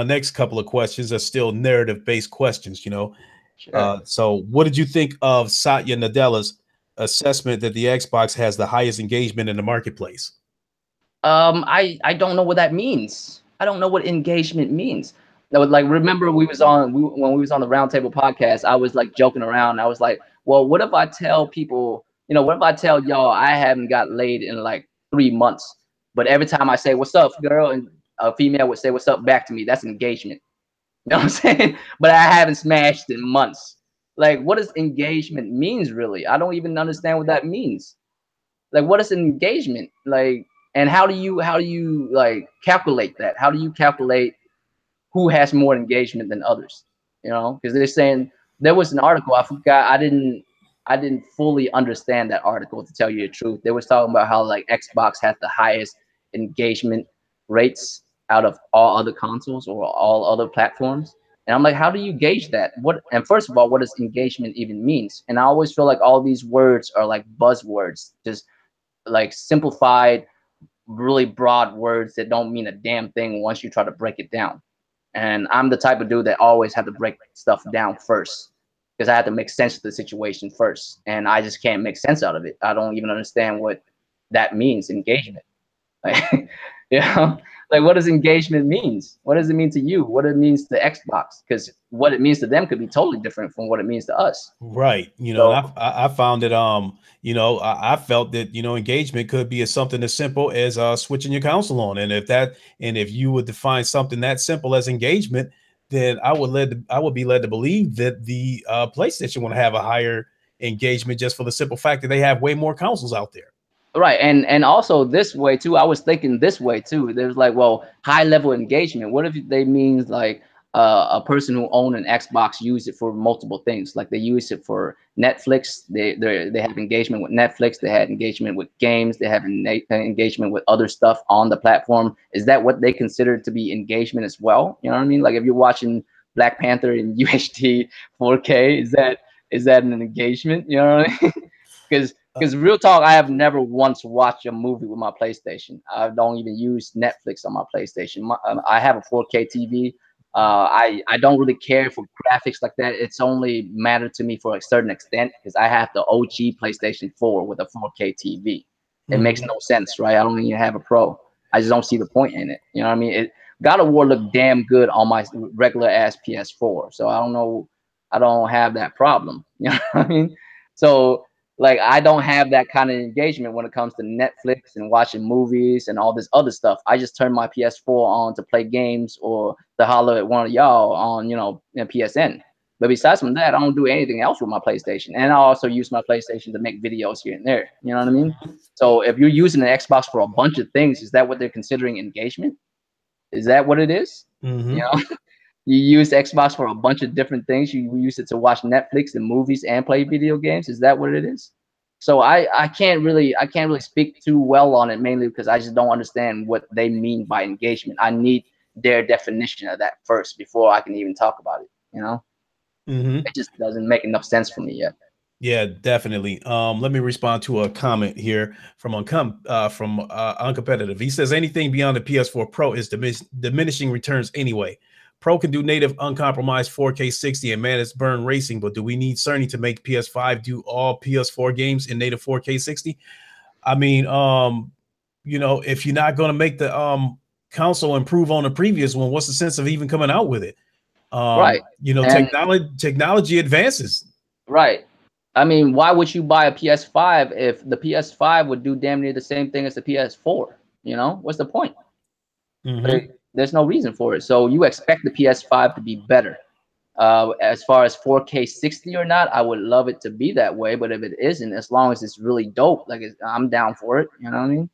next couple of questions are still narrative based questions. sure. So what did you think of Satya Nadella's assessment that the Xbox has the highest engagement in the marketplace? I don't know what that means. I don't know what engagement means. No, like remember when we was on the Roundtable podcast, I was like joking around. I was like, well, what if I tell people, what if I tell y'all I haven't got laid in like 3 months, but every time I say what's up, girl, and a female would say what's up back to me, that's engagement. You know what I'm saying? But I haven't smashed in months. Like, what does engagement means really? I don't even understand what that means. Like what is an engagement like, and how do you like calculate that? How do you calculate who has more engagement than others? Because they're saying there was an article, I forgot, I didn't fully understand that article, to tell you the truth. They was talking about how like Xbox has the highest engagement rates out of all other consoles or all other platforms. And I'm like, how do you gauge that? And first of all, what does engagement even means? And I always feel like all these words are like buzzwords, just like simplified, really broad words that don't mean a damn thing once you try to break it down. And I'm the type of dude that always have to break stuff down first because I have to make sense of the situation first. And I just can't make sense out of it. I don't even understand what that means, engagement. Like, you know, like what does engagement means? What does it mean to you? What it means to Xbox? Because what it means to them could be totally different from what it means to us. Right. And So I found that I felt that engagement could be as something as simple as switching your console on. And if you would define something that simple as engagement, then I would be led to believe that the PlayStation would have a higher engagement just for the simple fact that they have way more consoles out there. right, and also this way too. I was thinking this way too. There's like, well, high level engagement. What if they mean like a person who own an Xbox use it for multiple things? Like they use it for Netflix. They have engagement with Netflix. They had engagement with games. They have engagement with other stuff on the platform. Is that what they consider to be engagement as well? You know what I mean? Like if you're watching Black Panther in UHD 4K, is that an engagement? You know what I mean? Because Uh, real talk, I have never once watched a movie with my PlayStation. I don't even use Netflix on my PlayStation. I have a 4K TV. I don't really care for graphics like that. It's only mattered to me for a certain extent because I have the OG PlayStation 4 with a 4K TV. It makes mhm. no sense, right? I don't even have a Pro. I just don't see the point in it. You know what I mean? God of War looked damn good on my regular ass PS4, so I don't know. I don't have that problem. You know what I mean? So like I don't have that kind of engagement when it comes to Netflix and watching movies and all this other stuff. I just turn my PS4 on to play games or to holler at one of y'all on, PSN. But besides from that, I don't do anything else with my PlayStation. And I also use my PlayStation to make videos here and there. You know what I mean? So if you're using an Xbox for a bunch of things, is that what they're considering engagement? Is that what it is? Mm-hmm. You know, you use Xbox for a bunch of different things. You use it to watch Netflix and movies and play video games. Is that what it is? So I can't really speak too well on it, mainly because I just don't understand what they mean by engagement. I need their definition of that first before I can even talk about it. You know, it just doesn't make enough sense for me yet. Yeah, definitely. Let me respond to a comment here from Uncompetitive. He says anything beyond the PS4 Pro is diminishing returns anyway. Pro can do native uncompromised 4K 60 and manage burn racing, but do we need Cerny to make PS5 do all PS4 games in native 4K 60? I mean, you know, if you're not going to make the console improve on the previous one, what's the sense of even coming out with it? Right. You know, technology advances. Right. I mean, why would you buy a PS5 if the PS5 would do damn near the same thing as the PS4? You know, what's the point? There's no reason for it. So you expect the PS5 to be better. As far as 4K 60 or not, I would love it to be that way. But if it isn't, as long as it's really dope, like I'm down for it. You know what I mean?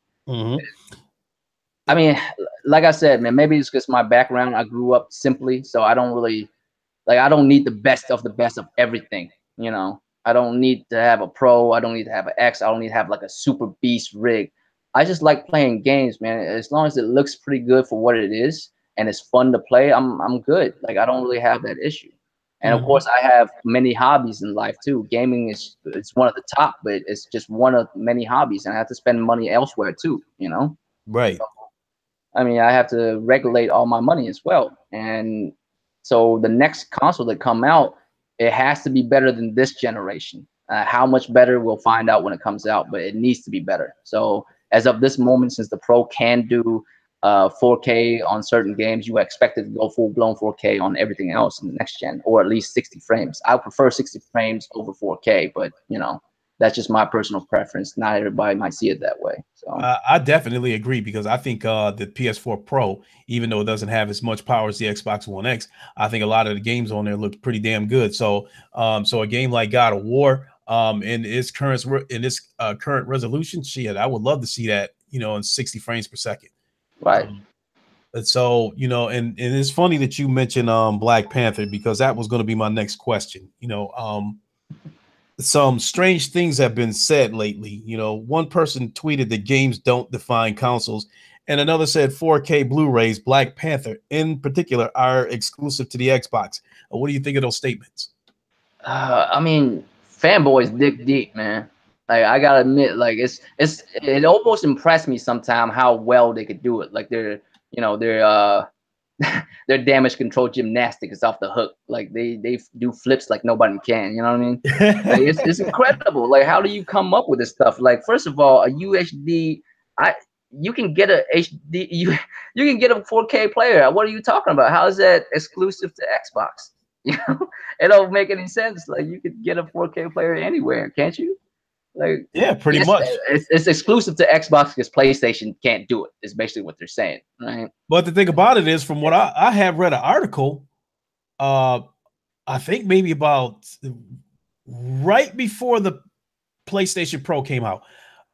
I mean, like I said, man, maybe it's just my background. I grew up simply, so I don't really I don't need the best of everything. You know, I don't need to have a Pro. I don't need to have an X. I don't need to have like a super beast rig. I just like playing games, man. As long as it looks pretty good for what it is and it's fun to play, I'm good. Like I don't really have that issue. And of course, I have many hobbies in life too. Gaming it's one of the top, but it's just one of many hobbies, and I have to spend money elsewhere too. You know, right? So, I mean, I have to regulate all my money as well, and so the next console that come out, it has to be better than this generation. How much better, we'll find out when it comes out, but it needs to be better. So as of this moment, since the Pro can do 4K on certain games, you expect it to go full-blown 4K on everything else in the next gen, or at least 60 frames. I prefer 60 frames over 4K, but, you know, that's just my personal preference. Not everybody might see it that way. So I definitely agree, because I think the PS4 Pro, even though it doesn't have as much power as the Xbox One X, I think a lot of the games on there look pretty damn good. So so a game like God of War, in its current resolution, shit, I would love to see that, you know, in 60 frames per second. Right. And so, you know, and it's funny that you mentioned Black Panther, because that was going to be my next question. You know, some strange things have been said lately. You know, one person tweeted that games don't define consoles, and another said 4K Blu-rays, Black Panther in particular, are exclusive to the Xbox. What do you think of those statements? I mean, fanboys dig deep, man. Like I gotta admit, like it almost impressed me sometimes how well they could do it. Like their their damage control gymnastics is off the hook. Like they do flips like nobody can. You know what I mean? Like it's incredible. Like how do you come up with this stuff? Like first of all, a UHD, you can get a HD, you can get a 4K player. What are you talking about? How is that exclusive to Xbox? You know, it don't make any sense. Like you could get a 4K player anywhere, can't you? Like yeah, pretty much. It's exclusive to Xbox because PlayStation can't do it. Is basically what they're saying, right? But the thing about it is, from what I have read an article, I think maybe about right before the PlayStation Pro came out,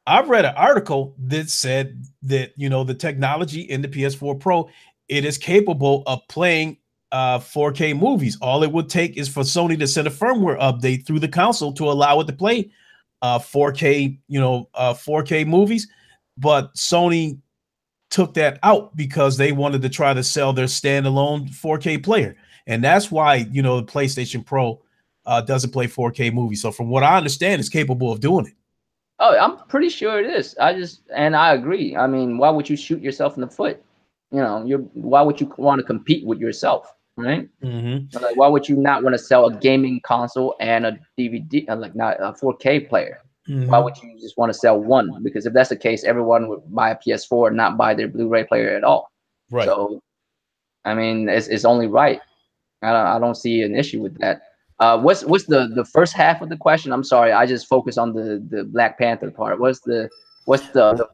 I've read an article that said that, you know, the technology in the PS4 Pro, it is capable of playing 4K movies. All it would take is for Sony to send a firmware update through the console to allow it to play 4K, you know, 4K movies. But Sony took that out because they wanted to try to sell their standalone 4K player, and that's why, you know, the PlayStation Pro doesn't play 4K movies. So from what I understand, it's capable of doing it. Oh, I'm pretty sure it is. I agree. I mean, why would you shoot yourself in the foot? You know, why would you want to compete with yourself, right? Like, why would you not want to sell a gaming console and a DVD, like not a 4K player? Why would you just want to sell one? Because if that's the case, everyone would buy a PS4 and not buy their Blu-ray player at all. Right. So, I mean, it's only right. I don't see an issue with that. What's the first half of the question? I'm sorry, I just focus on the Black Panther part. What's the other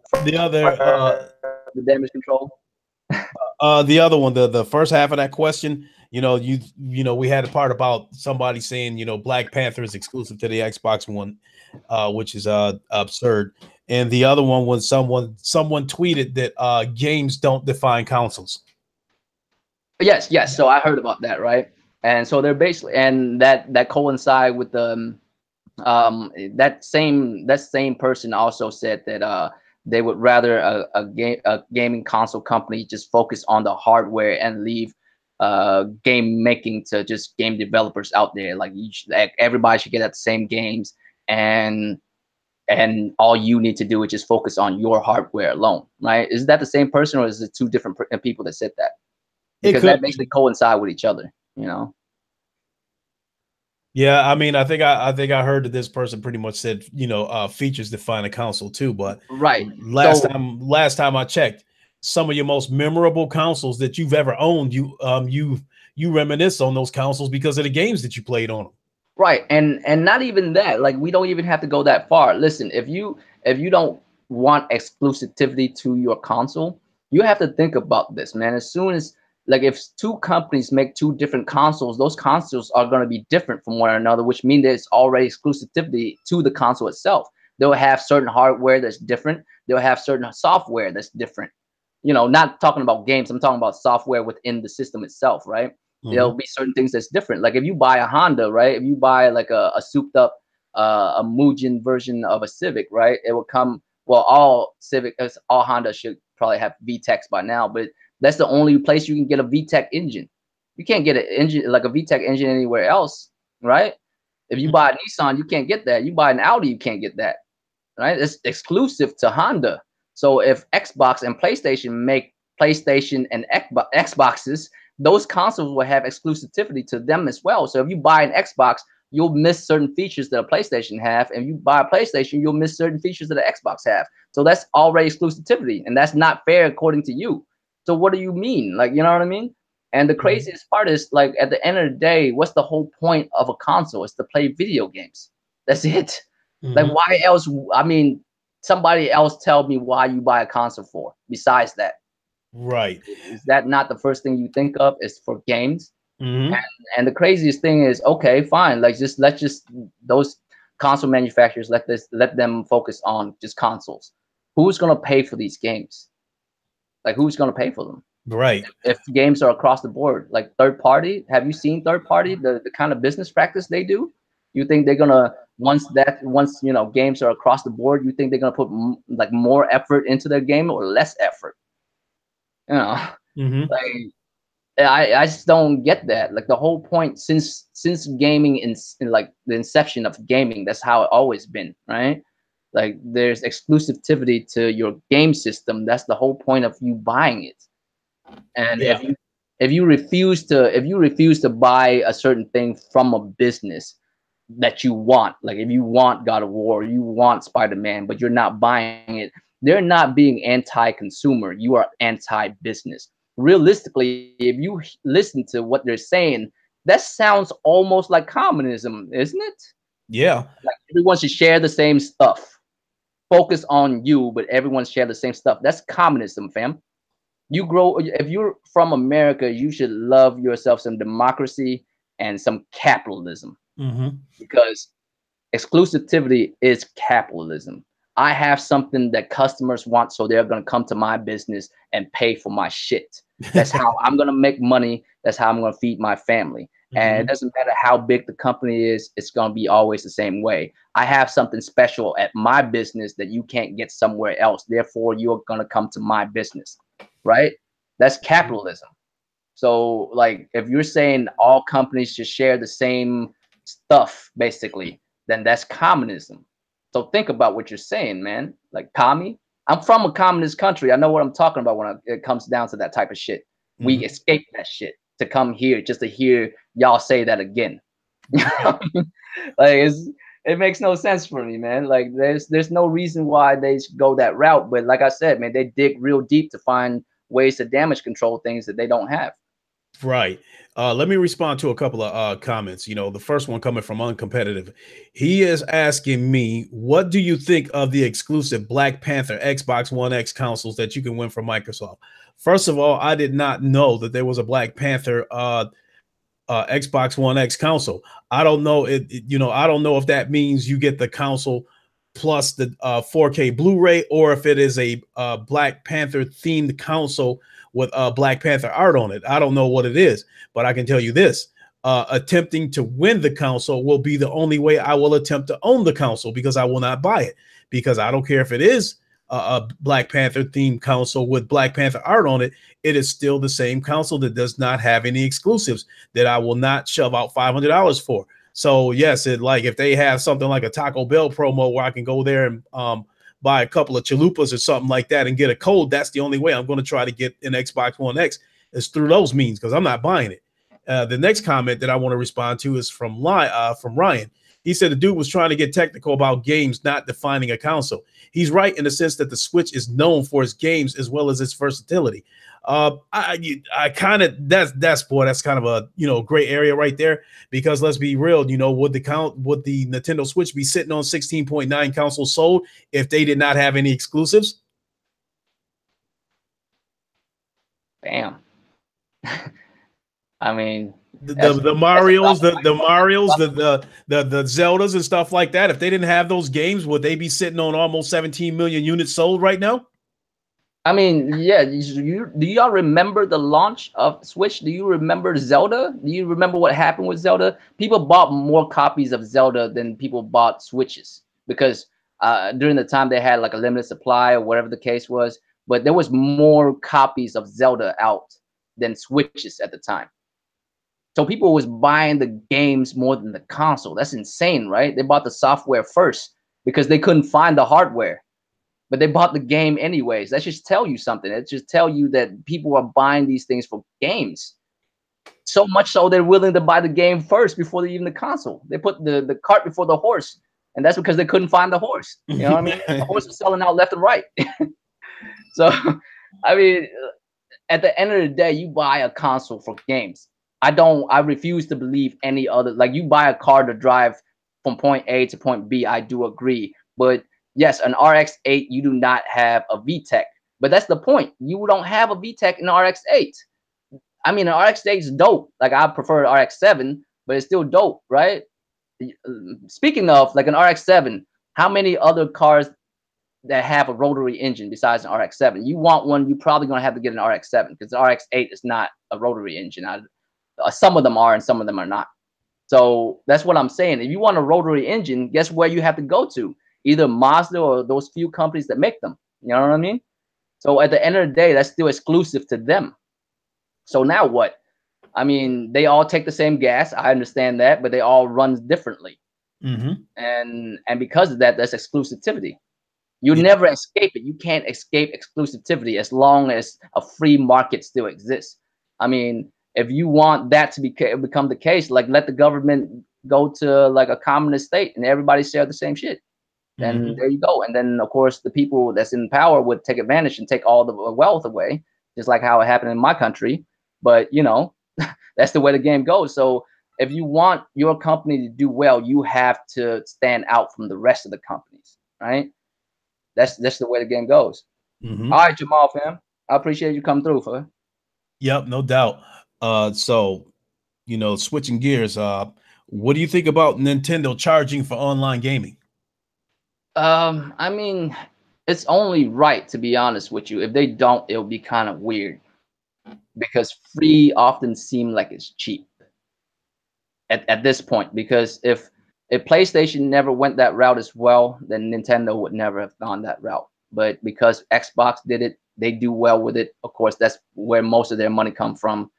the damage control? The other one, the first half of that question, we had a part about somebody saying, Black Panther is exclusive to the Xbox One, which is absurd. And the other one was someone tweeted that games don't define consoles. Yes. So I heard about that, right? And so they're basically, and that coincide with the that same person also said that they would rather a gaming console company just focus on the hardware and leave game making to just game developers out there. Like everybody should get at the same games, and all you need to do is just focus on your hardware alone, right? Is that the same person, or is it two different people that said that? Because that basically coincide with each other, Yeah, I mean, I think I heard that this person pretty much said, features define a console too. But right, last time I checked, some of your most memorable consoles that you've ever owned, you reminisce on those consoles because of the games that you played on them. Right, and not even that. Like, we don't even have to go that far. Listen, if you don't want exclusivity to your console, you have to think about this, man. As soon as, like, if two companies make two different consoles, those consoles are going to be different from one another, which means there's already exclusivity to the console itself. They'll have certain hardware that's different. They'll have certain software that's different. Not talking about games. I'm talking about software within the system itself, right? There'll be certain things that's different. Like if you buy a Honda, right? If you buy like a souped up a Mugen version of a Civic, right? It will come, well, all Honda should probably have VTECs by now, but that's the only place you can get a VTEC engine. You can't get an engine like a VTEC engine anywhere else, right? If you buy a Nissan, you can't get that. You buy an Audi, you can't get that, right? It's exclusive to Honda. So if Xbox and PlayStation make PlayStation and Xboxes, those consoles will have exclusivity to them as well. So if you buy an Xbox, you'll miss certain features that a PlayStation have. And if you buy a PlayStation, you'll miss certain features that an Xbox have. So that's already exclusivity, and that's not fair according to you. So what do you mean? Like, you know what I mean? And the craziest part is, like, at the end of the day, what's the whole point of a console? It's to play video games. That's it. Like, why else? I mean, somebody else tell me why you buy a console for besides that. Right. Is that not the first thing you think of? Is for games? And the craziest thing is, okay, fine. Like, let's just those console manufacturers, let them focus on just consoles. Who's gonna pay for these games? Like, who's gonna pay for them? Right. If games are across the board, like third party, have you seen third party, the kind of business practice they do? You think they're gonna once games are across the board, you think they're gonna put like more effort into their game or less effort? Like, I just don't get that. Like, the whole point since gaming in like the inception of gaming, that's how it always been, right? Like, there's exclusivity to your game system. That's the whole point of you buying it. And if you refuse to buy a certain thing from a business that you want, like if you want God of War, you want Spider-Man, but you're not buying it, they're not being anti-consumer. You are anti-business. Realistically, if you listen to what they're saying, that sounds almost like communism, isn't it? Yeah. Like, everyone should share the same stuff. Focus on you, but everyone share the same stuff. That's communism, fam. If you're from America, you should love yourself some democracy and some capitalism, because exclusivity is capitalism. I have something that customers want, so they're going to come to my business and pay for my shit. That's how I'm going to make money. That's how I'm going to feed my family. And it doesn't matter how big the company is, it's going to be always the same way. I have something special at my business that you can't get somewhere else. Therefore, you're going to come to my business, right? That's capitalism. So, like, if you're saying all companies should share the same stuff, basically, then that's communism. So think about what you're saying, man. Like, commie. I'm from a communist country. I know what I'm talking about when it comes down to that type of shit. We escaped that shit to come here just to hear y'all say that again. Like, it makes no sense for me, man. Like, there's no reason why they should go that route. But like I said, man, they dig real deep to find ways to damage control things that they don't have. Right. Let me respond to a couple of comments. The first one coming from Uncompetitive. He is asking me, what do you think of the exclusive Black Panther Xbox One X consoles that you can win from Microsoft? First of all, I did not know that there was a Black Panther Xbox One X console. I don't know I don't know if that means you get the console plus the 4K Blu-ray, or if it is a Black Panther themed console with Black Panther art on it. I don't know what it is, but I can tell you this: attempting to win the console will be the only way I will attempt to own the console, because I will not buy it, because I don't care if it is a Black Panther themed console with Black Panther art on it. It is still the same console that does not have any exclusives that I will not shove out $500 for. So yes, like if they have something like a Taco Bell promo where I can go there and buy a couple of chalupas or something like that and get a code, that's the only way I'm going to try to get an Xbox One X, is through those means, because I'm not buying it. The next comment that I want to respond to is from Ryan. He said the dude was trying to get technical about games not defining a console. He's right in the sense that the Switch is known for its games as well as its versatility. I kind of that's kind of a gray area right there, because let's be real, would the Nintendo Switch be sitting on 16.9 consoles sold if they did not have any exclusives? Bam. I mean, the Marios, the Marios, the Zeldas and stuff like that. If they didn't have those games, would they be sitting on almost 17 million units sold right now? I mean, yeah. Do y'all remember the launch of Switch? Do you remember Zelda? Do you remember what happened with Zelda? People bought more copies of Zelda than people bought Switches, because during the time they had like a limited supply or whatever the case was. But there was more copies of Zelda out than Switches at the time. So people was buying the games more than the console. That's insane, right? They bought the software first because they couldn't find the hardware, but they bought the game anyways. That just tell you something. It just tell you that people are buying these things for games. So much so they're willing to buy the game first before even the console. They put the cart before the horse, and that's because they couldn't find the horse. You know what I mean? The horse was selling out left and right. So, I mean, at the end of the day, you buy a console for games. I refuse to believe any other, like you buy a car to drive from point A to point B. I do agree. But yes, an RX-8, you do not have a VTEC. But that's the point. You don't have a VTEC in RX-8. I mean, an RX-8 is dope. Like I prefer an RX-7, but it's still dope, right? Speaking of like an RX-7, how many other cars that have a rotary engine besides an RX-7? You want one, you're probably going to have to get an RX-7, because the RX-8 is not a rotary engine. Some of them are and some of them are not. So that's what I'm saying. If you want a rotary engine, guess where you have to go to? Either Mazda or those few companies that make them. You know what I mean? So at the end of the day, that's still exclusive to them. So now what? I mean, they all take the same gas. I understand that, but they all run differently. Mm-hmm. And because of that, that's exclusivity. You never escape it. You can't escape exclusivity as long as a free market still exists. I mean, if you want that to become the case, like let the government go to like a communist state and everybody share the same shit. Then there you go. And then of course the people that's in power would take advantage and take all the wealth away, just like how it happened in my country. But that's the way the game goes. So if you want your company to do well, you have to stand out from the rest of the companies, right? That's the way the game goes. All right, Jamal, fam. I appreciate you coming through, fam. Yep, no doubt. So, switching gears, what do you think about Nintendo charging for online gaming? I mean, it's only right, to be honest with you. If they don't, it'll be kind of weird, because free often seem like it's cheap at this point. Because if PlayStation never went that route as well, then Nintendo would never have gone that route. But because Xbox did it, they do well with it. Of course, that's where most of their money come from.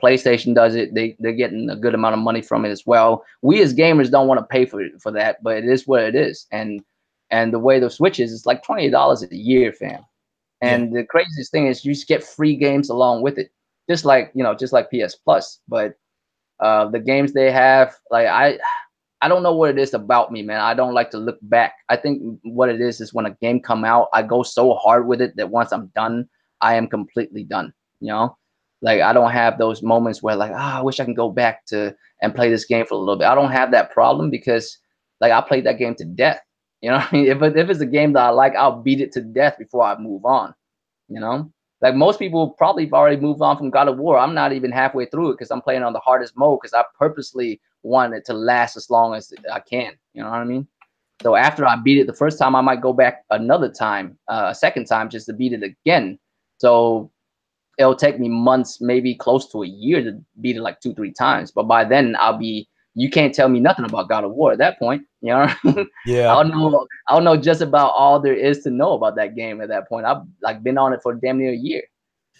PlayStation does it. They're getting a good amount of money from it as well. We as gamers don't want to pay for that, but it is what it is. And the way the Switch is, it's like $20 a year, fam. And the craziest thing is you just get free games along with it, just like PS Plus. But the games they have, like I don't know what it is about me, man. I don't like to look back. I think what it is when a game come out, I go so hard with it that once I'm done, I am completely done. Like I don't have those moments where like, I wish I can go back to and play this game for a little bit. I don't have that problem because like I played that game to death. You know what I mean? If it's a game that I like, I'll beat it to death before I move on. Like most people probably have already moved on from God of War. I'm not even halfway through it because I'm playing on the hardest mode because I purposely want it to last as long as I can. You know what I mean? So after I beat it the first time, I might go back another time, a second time, just to beat it again. So it'll take me months, maybe close to a year to beat it like 2-3 times. But by then you can't tell me nothing about God of War at that point. You know, Yeah. I'll know just about all there is to know about that game at that point. I've like been on it for damn near a year.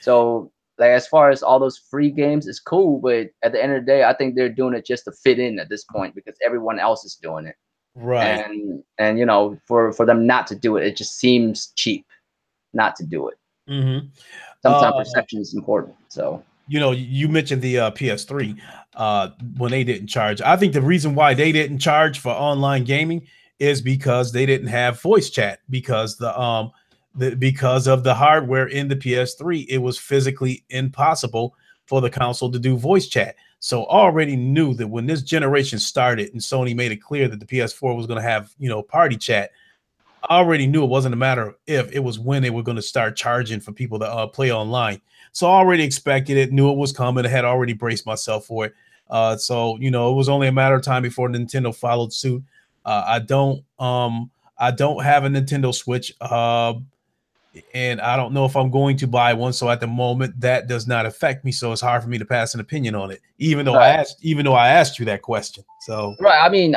So like as far as all those free games, it's cool, but at the end of the day, I think they're doing it just to fit in at this point because everyone else is doing it. Right. And you know, for them not to do it, it just seems cheap not to do it. Mm-hmm. Sometimes perception is important. So you know, you mentioned the PS3 when they didn't charge. I think the reason why they didn't charge for online gaming is because they didn't have voice chat because because of the hardware in the PS3, it was physically impossible for the console to do voice chat. So already knew that when this generation started and Sony made it clear that the PS4 was going to have, you know, party chat, I already knew it wasn't a matter of if, it was when they were going to start charging for people to play online. So I already expected it, knew it was coming. I had already braced myself for it. So, you know, it was only a matter of time before Nintendo followed suit. I don't have a Nintendo Switch, and I don't know if I'm going to buy one. So at the moment, that does not affect me. So it's hard for me to pass an opinion on it, even though right. I asked you that question. So right, I mean,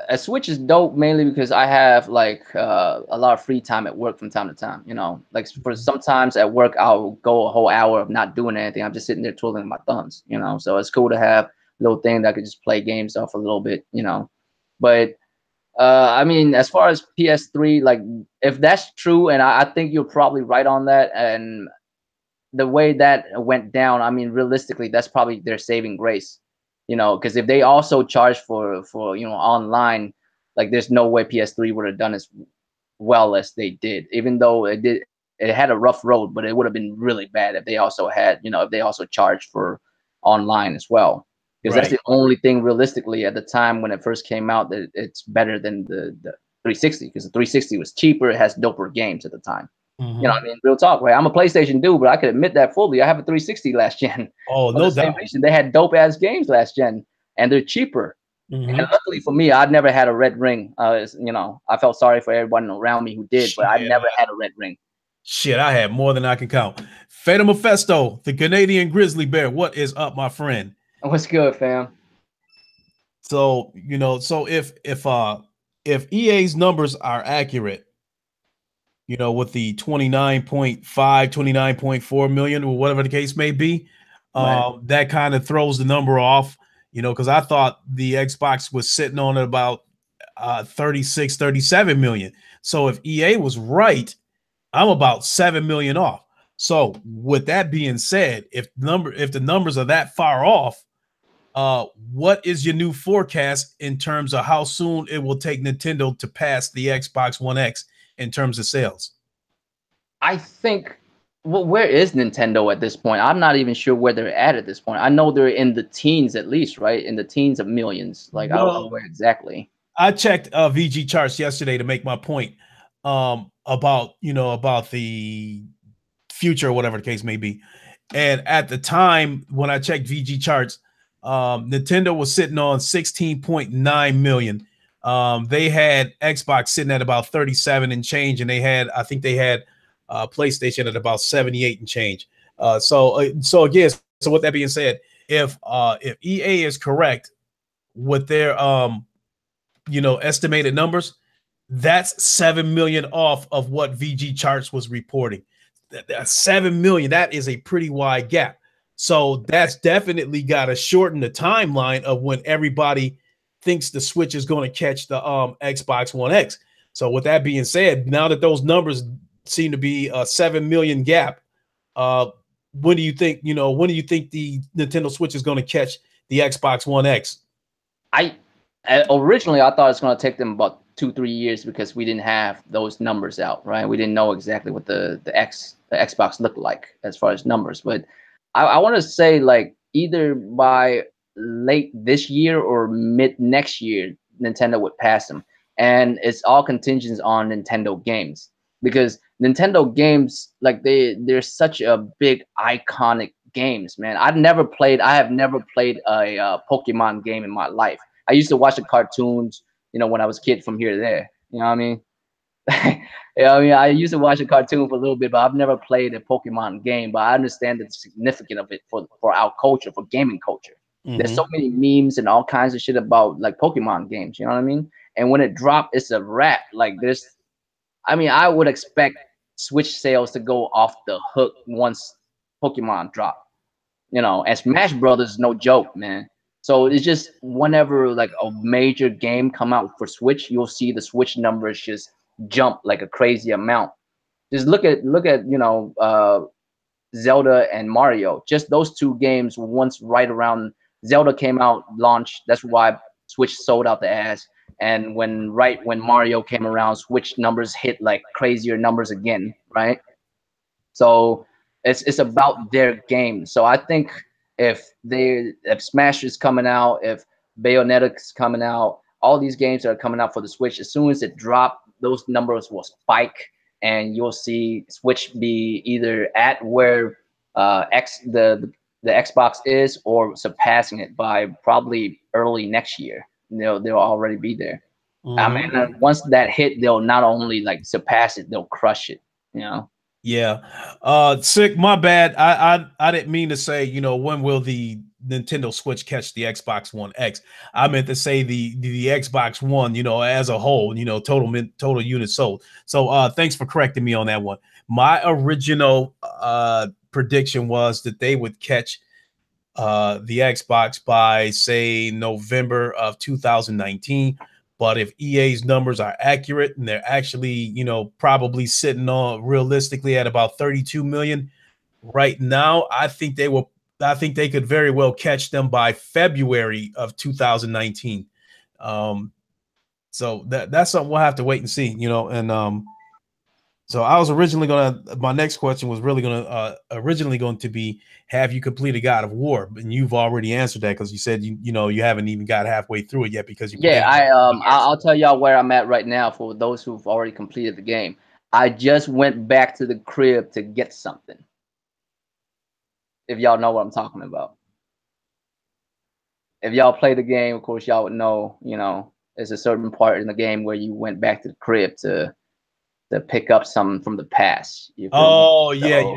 a Switch is dope mainly because I have like a lot of free time at work from time to time. You know, like for sometimes at work I'll go a whole hour of not doing anything. I'm just sitting there twiddling my thumbs. You know, so it's cool to have a little thing that I could just play games off a little bit. You know, but I mean, as far as PS3, like if that's true, and I think you're probably right on that, and the way that went down, I mean, realistically, that's probably their saving grace, you know, because if they also charge for you know online, like there's no way PS3 would have done as well as they did, even though it had a rough road, but it would have been really bad if they also had, you know, if they also charged for online as well. Because that's right. the only thing realistically at the time when it first came out that it's better than the 360, because the 360 was cheaper, it has doper games at the time. You know what I mean? Real talk, right? I'm a PlayStation dude, but I could admit that fully. I have a 360 last gen. Oh, For no the same doubt. reason, they had dope ass games last gen, and they're cheaper. And luckily for me, I'd never had a red ring. You know, I felt sorry for everyone around me who did, but I never had a red ring. Shit, I had more than I can count. Fatal Mephisto, the Canadian grizzly bear. What is up, my friend? What's good, fam? So, you know, so if EA's numbers are accurate, you know, with the 29.5, 29.4 million, or whatever the case may be, Right. that kind of throws the number off, you know, because I thought the Xbox was sitting on about 36, 37 million. So if EA was right, I'm about 7 million off. So with that being said, if the numbers are that far off, what is your new forecast in terms of how soon it will take Nintendo to pass the Xbox One X in terms of sales? I think, well, where is Nintendo at this point? I'm not even sure where they're at this point. I know they're in the teens at least, right? In the teens of millions. Like I don't know where exactly. I checked VG charts yesterday to make my point about, you know, about the future or whatever the case may be. And at the time when I checked VG charts, Nintendo was sitting on 16.9 million. They had Xbox sitting at about 37 and change, and I think they had PlayStation at about 78 and change. So again, so with that being said, if EA is correct with their you know, estimated numbers, that's 7 million off of what VG charts was reporting. 7 million, that is a pretty wide gap. So that's definitely got to shorten the timeline of when everybody thinks the Switch is going to catch the Xbox One X. So with that being said, now that those numbers seem to be a 7 million gap, when do you think the Nintendo Switch is going to catch the Xbox One X? Originally I thought it's going to take them about 2-3 years because we didn't have those numbers out, right? We didn't know exactly what the Xbox looked like as far as numbers. But I want to say like either by late this year or mid next year, Nintendo would pass them. And it's all contingent on Nintendo games, because Nintendo games, like they're such a big iconic games, man. I have never played a Pokemon game in my life. I used to watch the cartoons, when I was a kid from here to there. You know what I mean? Yeah, I mean, I used to watch a cartoon for a little bit, but I've never played a Pokemon game. But I understand the significance of it for our culture, for gaming culture. There's so many memes and all kinds of shit about like Pokemon games. You know what I mean? And when it dropped, it's a wrap. Like I would expect Switch sales to go off the hook once Pokemon drop. And Smash Brothers is no joke, man. So it's just whenever like a major game come out for Switch, you'll see the Switch numbers just jump like a crazy amount. Just look at Zelda and Mario. Just those two games once right around Zelda came out, launched. That's why Switch sold out the ass. And when Mario came around, Switch numbers hit like crazier numbers again, right? So it's about their game. So I think if Smash is coming out, if Bayonetta is coming out, all these games that are coming out for the Switch, as soon as it drop, those numbers will spike, and you'll see Switch be either at where the Xbox is, or surpassing it by probably early next year. They'll already be there. And once that hit, they'll not only like surpass it, they'll crush it. Yeah. Sick, my bad. I didn't mean to say, when will the Nintendo Switch catch the Xbox One X? I meant to say the Xbox One, as a whole, total units sold. So thanks for correcting me on that one. My original prediction was that they would catch the Xbox by, say, November of 2019. But if EA's numbers are accurate and they're actually, probably sitting on realistically at about 32 million right now, I think they could very well catch them by February of 2019. So that's something we'll have to wait and see, and so I was my next question was originally going to be, have you completed God of War? And you've already answered that, because you said you haven't even got halfway through it yet, because I'll tell y'all where I'm at right now for those who've already completed the game. I just went back to the crib to get something. If y'all know what I'm talking about. If y'all play the game, of course y'all would know, there's a certain part in the game where you went back to the crib to pick up something from the past. Yeah.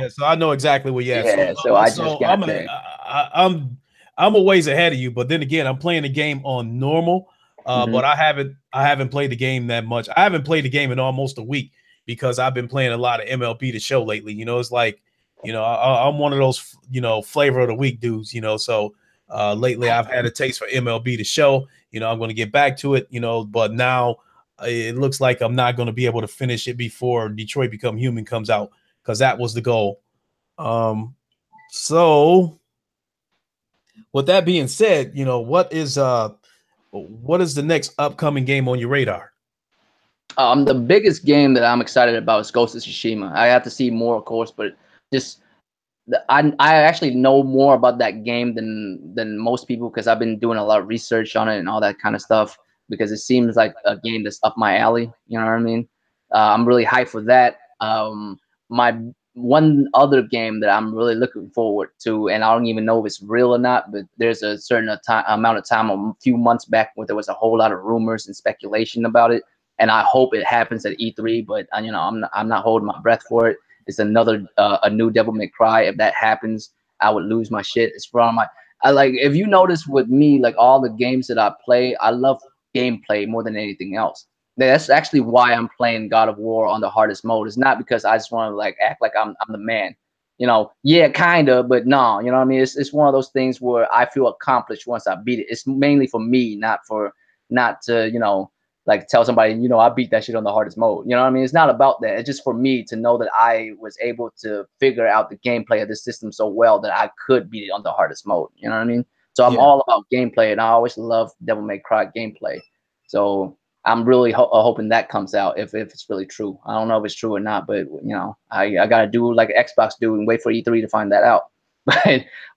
So I know exactly where you're at. Yeah, so I just got there. I'm a ways ahead of you, but then again, I'm playing the game on normal. But I haven't played the game that much. I haven't played the game in almost a week, because I've been playing a lot of MLB The Show lately. It's like, I'm one of those, flavor of the week dudes, so lately I've had a taste for MLB The Show. I'm going to get back to it, but now it looks like I'm not going to be able to finish it before Detroit Become Human comes out, because that was the goal. So with that being said, what is the next upcoming game on your radar? The biggest game that I'm excited about is Ghost of Tsushima. I have to see more, of course, but just I actually know more about that game than most people, because I've been doing a lot of research on it and all that kind of stuff, because it seems like a game that's up my alley. You know what I mean? I'm really hyped for that. My one other game that I'm really looking forward to, and I don't even know if it's real or not, but there's a certain amount of time, a few months back, where there was a whole lot of rumors and speculation about it, and I hope it happens at E3. But I'm not holding my breath for it. It's a new Devil May Cry. If that happens, I would lose my shit. It's from if you notice with me, like all the games that I play, I love gameplay more than anything else. That's actually why I'm playing God of War on the hardest mode. It's not because I just want to act like I'm the man. Yeah, kind of, but no, you know what I mean? It's one of those things where I feel accomplished once I beat it. It's mainly for me, not to tell somebody, I beat that shit on the hardest mode. You know what I mean? It's not about that. It's just for me to know that I was able to figure out the gameplay of the system so well that I could beat it on the hardest mode. You know what I mean? So I'm all about gameplay, and I always love Devil May Cry gameplay. So I'm really hoping that comes out if it's really true. I don't know if it's true or not, but I gotta do like Xbox do and wait for E3 to find that out.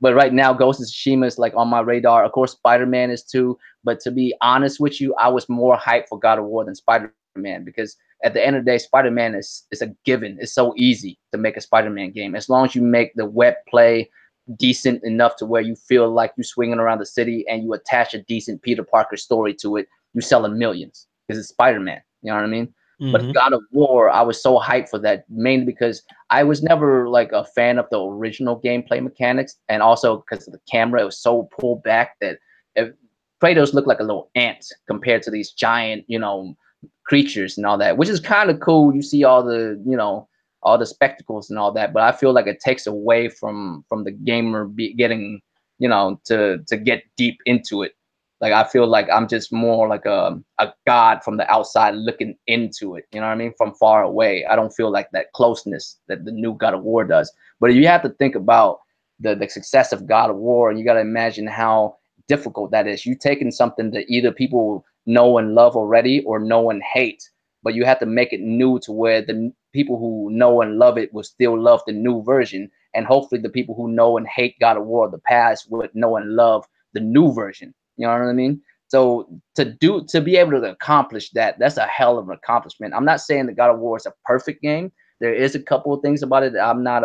But right now, Ghost of Tsushima is on my radar. Of course, Spider-Man is too. But to be honest with you, I was more hyped for God of War than Spider-Man Spider-Man, because at the end of the day, Spider-Man is a given. It's so easy to make a Spider-Man game. As long as you make the web play decent enough to where you feel like you're swinging around the city and you attach a decent Peter Parker story to it, you're selling millions because it's Spider-Man. You know what I mean? But God of War, I was so hyped for that, mainly because I was never like a fan of the original gameplay mechanics, and also because of the camera, it was so pulled back that Kratos looked like a little ant compared to these giant, you know, creatures and all that, which is kind of cool. You see all the, you know, all the spectacles and all that, but I feel like it takes away from the gamer getting, you know, to get deep into it. Like, I feel like I'm just more like a god from the outside looking into it. You know what I mean? From far away. I don't feel like that closeness that the new God of War does. But you have to think about the success of God of War, and you got to imagine how difficult that is. You taking something that either people know and love already or know and hate, but you have to make it new to where the people who know and love it will still love the new version. And hopefully the people who know and hate God of War of the past would know and love the new version. You know what I mean? So to be able to accomplish that, that's a hell of an accomplishment. I'm not saying that God of War is a perfect game. There is a couple of things about it that I'm not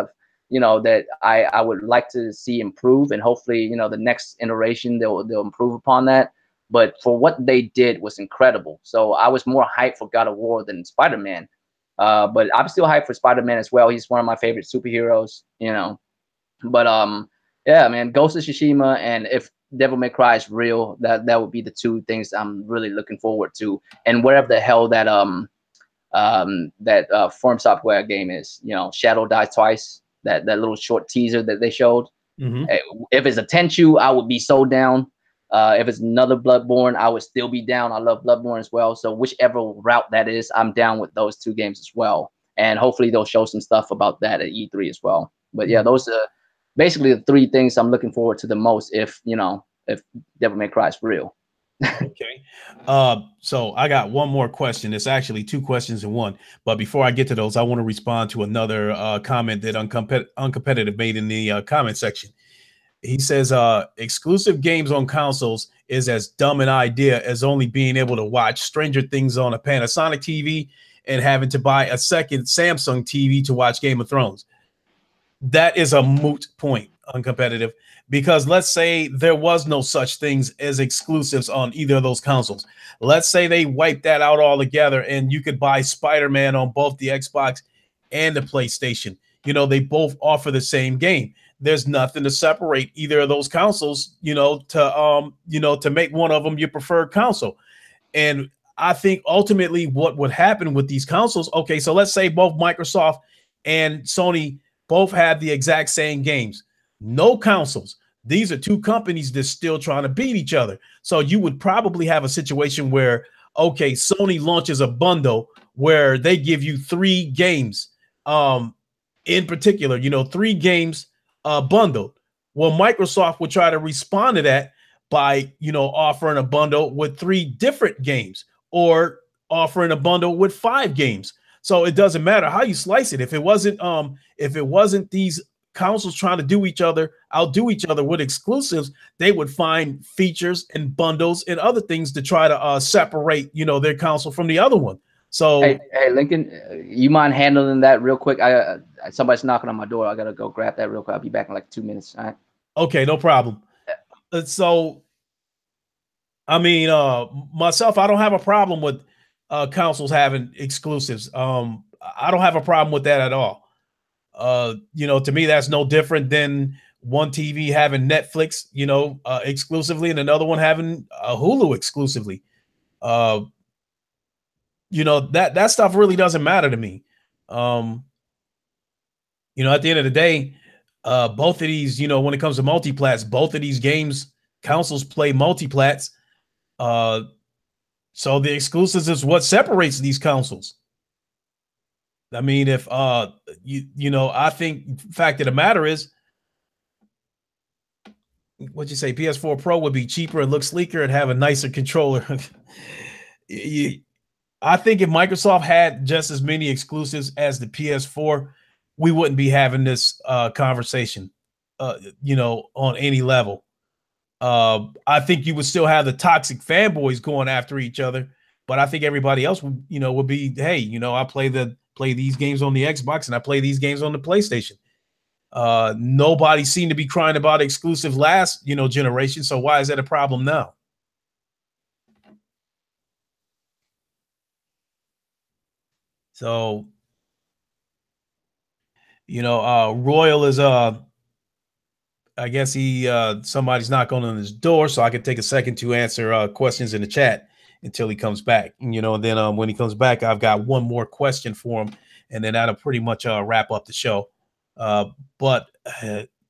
you know, that I would like to see improve, and hopefully, you know, the next iteration they'll improve upon that. But for what they did was incredible. So I was more hyped for God of War than Spider-Man. But I'm still hyped for Spider-Man as well. He's one of my favorite superheroes, you know. But yeah, man, Ghost of Tsushima, and if Devil May Cry is real, that would be the two things I'm really looking forward to. And whatever the hell that From Software game is, you know, Shadow Die Twice, that little short teaser that they showed. If it's a Tenchu, I would be so down. If it's another Bloodborne, I would still be down. I love Bloodborne as well. So whichever route that is, I'm down with those two games as well. And hopefully they'll show some stuff about that at E3 as well. But yeah, those are basically the three things I'm looking forward to the most if, you know, if Devil May Cry is real. Okay. So I got one more question. It's actually two questions in one. But before I get to those, I want to respond to another comment that Uncompetitive made in the comment section. He says exclusive games on consoles is as dumb an idea as only being able to watch Stranger Things on a Panasonic TV and having to buy a second Samsung TV to watch Game of Thrones. That is a moot point, Uncompetitive, because let's say there was no such things as exclusives on either of those consoles. Let's say they wiped that out altogether and you could buy Spider-Man on both the Xbox and the PlayStation. You know, they both offer the same game. There's nothing to separate either of those consoles, you know, to make one of them your preferred console. And I think ultimately what would happen with these consoles, okay, so let's say both Microsoft and Sony both have the exact same games. No consoles. These are two companies that's still trying to beat each other. So you would probably have a situation where, okay, Sony launches a bundle where they give you 3 games in particular, you know, 3 games bundled. Well, Microsoft would try to respond to that by, you know, offering a bundle with 3 different games or offering a bundle with 5 games. So it doesn't matter how you slice it. If it wasn't these consoles trying to outdo each other with exclusives, they would find features and bundles and other things to try to separate, you know, their console from the other one. So hey Lincoln, you mind handling that real quick? Somebody's knocking on my door. I gotta go grab that real quick. I'll be back in like 2 minutes. All right. Okay, no problem. So I mean, myself, I don't have a problem with consoles having exclusives. I don't have a problem with that at all. You know, to me, that's no different than one TV having Netflix, you know, exclusively, and another one having Hulu exclusively. You know, that stuff really doesn't matter to me. You know, at the end of the day, both of these, you know, when it comes to multiplats, both of these games, consoles play multiplats. So the exclusives is what separates these consoles. I mean, if you know, I think the fact of the matter is, what'd you say? PS4 Pro would be cheaper and look sleeker and have a nicer controller. I think if Microsoft had just as many exclusives as the PS4, we wouldn't be having this conversation, you know, on any level. I think you would still have the toxic fanboys going after each other But I think everybody else would, would be, hey, I play these games on the Xbox and I play these games on the PlayStation. Nobody seemed to be crying about exclusive last, generation. So why is that a problem now? So, Royal is I guess he somebody's knocking on his door, so I can take a second to answer questions in the chat until he comes back. And then when he comes back, I've got one more question for him, and then that'll pretty much wrap up the show. But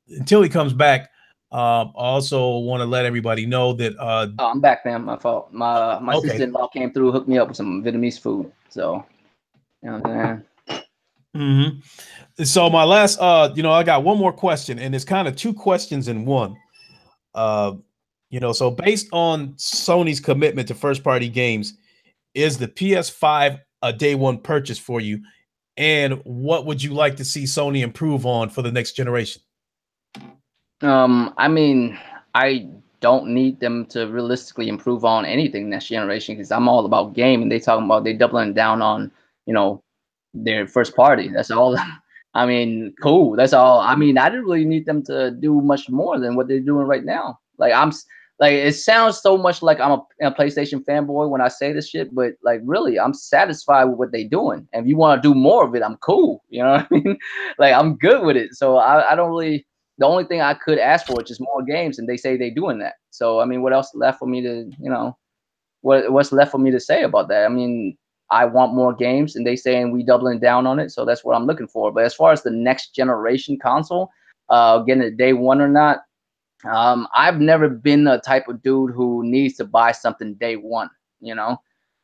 until he comes back, I also want to let everybody know that oh, I'm back, man. My fault. My okay. sister-in-law came through, hooked me up with some Vietnamese food. So, you know what I'm saying? Mm-hmm. So my last, I got one more question, and it's kind of two questions in one. So based on Sony's commitment to first-party games, is the PS5 a day one purchase for you? And what would you like to see Sony improve on for the next generation? I mean, I don't need them to realistically improve on anything next generation because I'm all about game, and they talking about they doubling down on, their first party. That's all. I mean, cool. That's all. I mean, I didn't really need them to do much more than what they're doing right now. Like it sounds so much like I'm a PlayStation fanboy when I say this shit, but like really, I'm satisfied with what they're doing. And if you want to do more of it, I'm cool. You know what I mean? Like I'm good with it. So I don't really. The only thing I could ask for is just more games, and they say they're doing that. So I mean, what else left for me to, what's left for me to say about that? I mean, I want more games, and they saying we doubling down on it, so that's what I'm looking for. But as far as the next generation console, getting it day one or not, I've never been a type of dude who needs to buy something day one.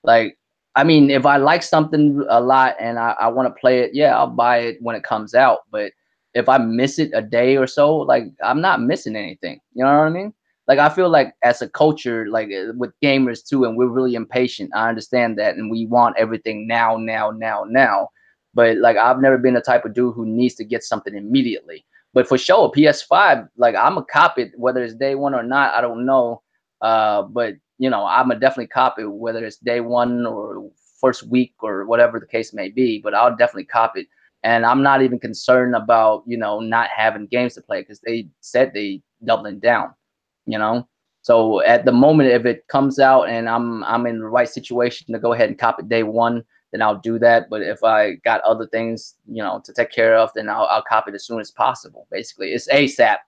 Like I mean, if I like something a lot and I want to play it, yeah, I'll buy it when it comes out. But if I miss it a day or so, like I'm not missing anything. You know what I mean? Like I feel like as a culture, like with gamers too, and we're really impatient. I understand that, and we want everything now, now, now, now. But like I've never been the type of dude who needs to get something immediately. But for sure, PS5, like I'm a cop it whether it's day one or not. I don't know, but I'm a definitely cop it whether it's day one or first week or whatever the case may be. But I'll definitely cop it. And I'm not even concerned about, not having games to play because they said they doubling down, So at the moment, if it comes out and I'm in the right situation to go ahead and cop it day one, then I'll do that. But if I got other things, to take care of, then I'll cop it as soon as possible. Basically, it's ASAP.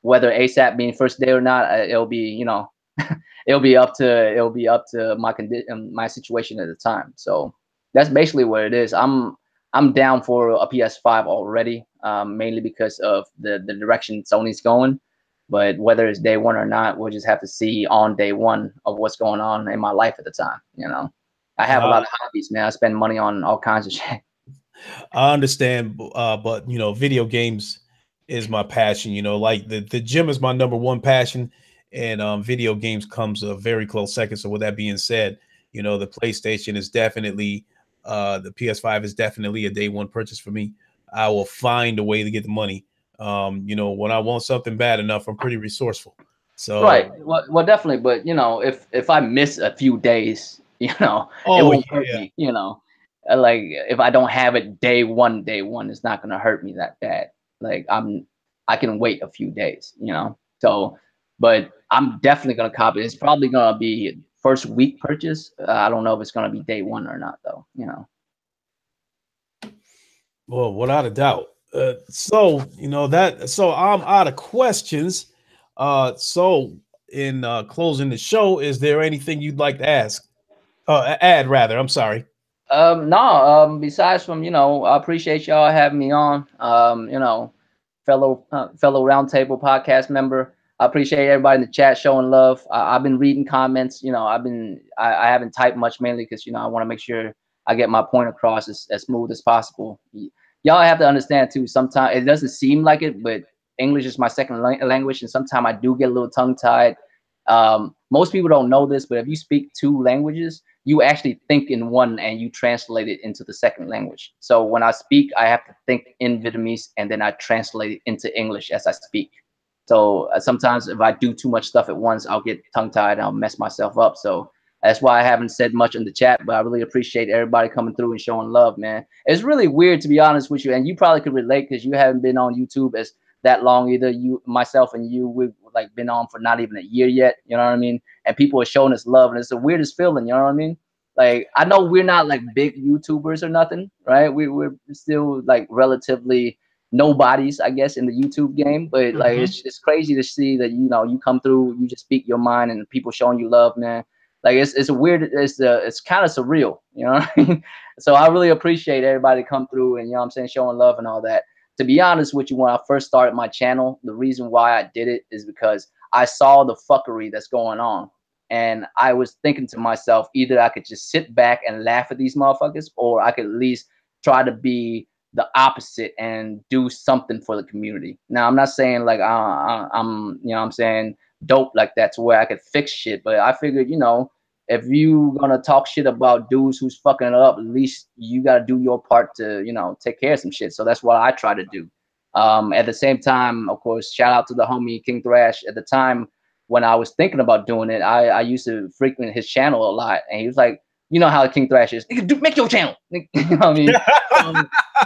Whether ASAP being first day or not, it'll be, it'll be up to my condition, my situation at the time. So that's basically what it is. I'm down for a PS5 already, mainly because of the direction Sony's going. But whether it's day one or not, we'll just have to see on day one of what's going on in my life at the time. I have a lot of hobbies, man. I spend money on all kinds of shit. I understand, but video games is my passion. Like the gym is my number one passion, and video games comes a very close second. So with that being said, the PlayStation is definitely the PS5 is definitely a day one purchase for me. I will find a way to get the money. When I want something bad enough, I'm pretty resourceful. So right, well, definitely. But if I miss a few days, it won't hurt me. Like if I don't have it day one, it's not gonna hurt me that bad. Like I can wait a few days. So, but I'm definitely gonna copy. It's probably gonna be first week purchase. I don't know if it's gonna be day one or not, though. Well, without a doubt. So I'm out of questions. So in closing the show, is there anything you'd like to add rather? I'm sorry. No. Besides from I appreciate y'all having me on. Fellow Roundtable podcast member. I appreciate everybody in the chat showing love. I've been reading comments. I haven't typed much mainly because I want to make sure I get my point across as smooth as possible. Y'all have to understand too. Sometimes it doesn't seem like it, but English is my second language, and sometimes I do get a little tongue tied. Most people don't know this, but if you speak two languages, you actually think in one and you translate it into the second language. So when I speak, I have to think in Vietnamese and then I translate it into English as I speak. So sometimes if I do too much stuff at once, I'll get tongue tied and I'll mess myself up. So That's why I haven't said much in the chat, but I really appreciate everybody coming through and showing love, man. It's really weird, to be honest with you, and you probably could relate because you haven't been on YouTube as that long either. You, myself, and you, we've like been on for not even a year yet. You know what I mean? And people are showing us love, and it's the weirdest feeling. You know what I mean? Like, I know we're not like big YouTubers or nothing, right? We're still like relatively nobodies, I guess, in the YouTube game. But like, it's crazy to see that, you know, you come through, you just speak your mind, and people showing you love, man. Like, it's a weird, it's kind of surreal, you know what I mean? So I really appreciate everybody come through and, you know what I'm saying, showing love and all that. To be honest with you, when I first started my channel, the reason why I did it is because I saw the fuckery that's going on. And I was thinking to myself, either I could just sit back and laugh at these motherfuckers, or I could at least try to be the opposite and do something for the community. Now, I'm not saying like I'm, you know what I'm saying, dope like that to where I could fix shit, but I figured, you know, if you gonna talk shit about dudes who's fucking it up, at least you gotta do your part to, you know, take care of some shit. So that's what I try to do. At the same time, of course, shout out to the homie King Thrash. At the time when I was thinking about doing it, I used to frequent his channel a lot, and he was like, you know how King Thrash is, make your channel. You know what I mean?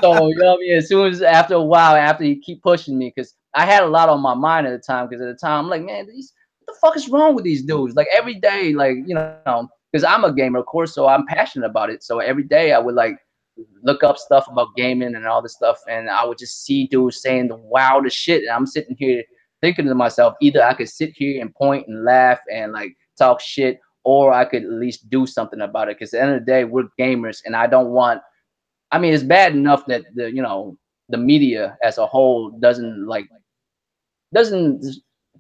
So, you know what I mean? As soon as, after a while, after he keep pushing me, because I had a lot on my mind at the time, because at the time I'm like, man, what the fuck is wrong with these dudes? Like, every day, like, you know, because I'm a gamer, of course, so I'm passionate about it. So every day I would like look up stuff about gaming and all this stuff, and I would just see dudes saying the wildest shit, and I'm sitting here thinking to myself, either I could sit here and point and laugh and like talk shit, or I could at least do something about it. Because at the end of the day, we're gamers, and I don't want, I mean, it's bad enough that the, you know, the media as a whole doesn't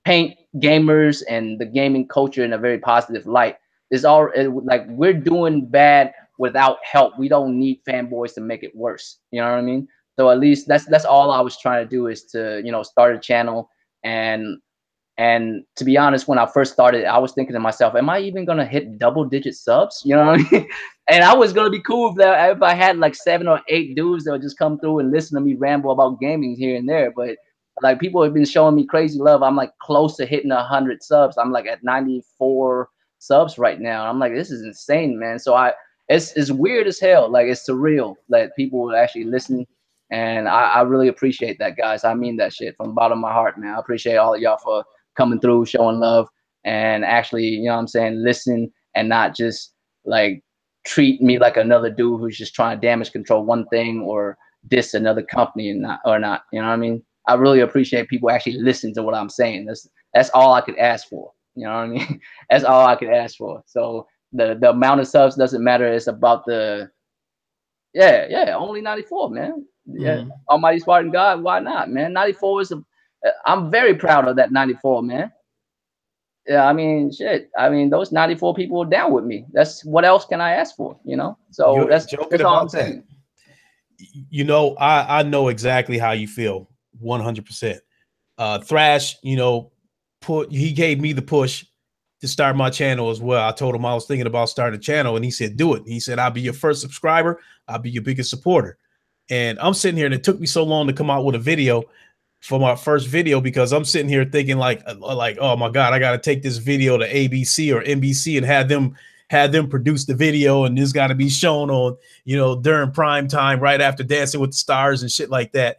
paint gamers and the gaming culture in a very positive light. It's all like, we're doing bad without help. We don't need fanboys to make it worse. You know what I mean? So at least that's all I was trying to do, is to, you know, start a channel. And to be honest, when I first started, I was thinking to myself, am I even gonna hit double-digit subs? You know what I mean? And I was gonna be cool if I had like 7 or 8 dudes that would just come through and listen to me ramble about gaming here and there. But like, people have been showing me crazy love. I'm like close to hitting 100 subs. I'm like at 94 subs right now. I'm like, this is insane, man. So it's weird as hell. Like, it's surreal that people will actually listen. And I really appreciate that, guys. I mean that shit from the bottom of my heart, man. I appreciate all of y'all for coming through, showing love, and actually, you know what I'm saying, listen, and not just like treat me like another dude who's just trying to damage control one thing or diss another company and not, you know what I mean? I really appreciate people actually listening to what I'm saying. That's all I could ask for. You know what I mean? That's all I could ask for. So the amount of subs doesn't matter. It's about the, yeah, only 94, man. Yeah, Almighty Spartan God, why not, man? 94 is I'm very proud of that 94, man. Yeah, I mean, shit. I mean, those 94 people are down with me. That's, what else can I ask for, you know? So that's all I'm saying. You know, I know exactly how you feel, 100%. Thrash, you know, he gave me the push to start my channel as well. I told him I was thinking about starting a channel, and he said, do it. He said, I'll be your first subscriber. I'll be your biggest supporter. And I'm sitting here, and it took me so long to come out with a video for my first video, because I'm sitting here thinking like, oh my God, I got to take this video to ABC or NBC and have them produce the video. And this got to be shown on, you know, during prime time, right after Dancing with the Stars and shit like that.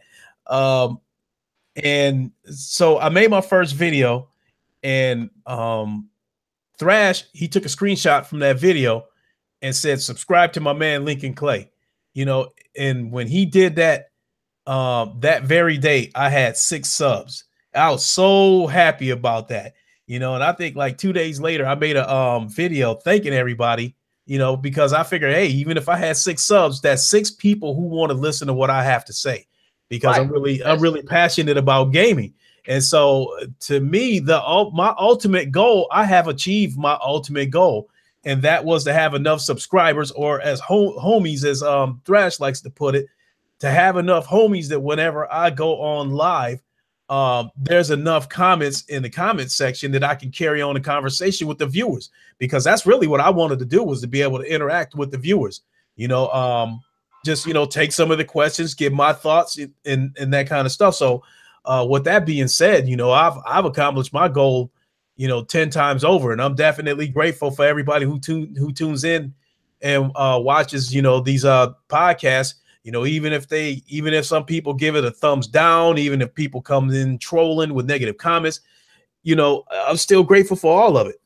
And so I made my first video, and Thrash, he took a screenshot from that video and said, subscribe to my man, Lincoln Clay, you know. And when he did that, that very day, I had 6 subs. I was so happy about that, you know. And I think like 2 days later, I made a video thanking everybody, you know, because I figured, hey, even if I had 6 subs, that's 6 people who want to listen to what I have to say, because I'm really passionate about gaming. And so to me, my ultimate goal, I have achieved my ultimate goal, and that was to have enough subscribers, or as homies, as Thrash likes to put it, to have enough homies that whenever I go on live, there's enough comments in the comment section that I can carry on a conversation with the viewers, because that's really what I wanted to do, was to be able to interact with the viewers, you know, just, you know, take some of the questions, give my thoughts and that kind of stuff. So with that being said, you know, I've accomplished my goal 10 times over. And I'm definitely grateful for everybody who tunes in and watches, these podcasts. Even if some people give it a thumbs down, even if people come in trolling with negative comments, I'm still grateful for all of it.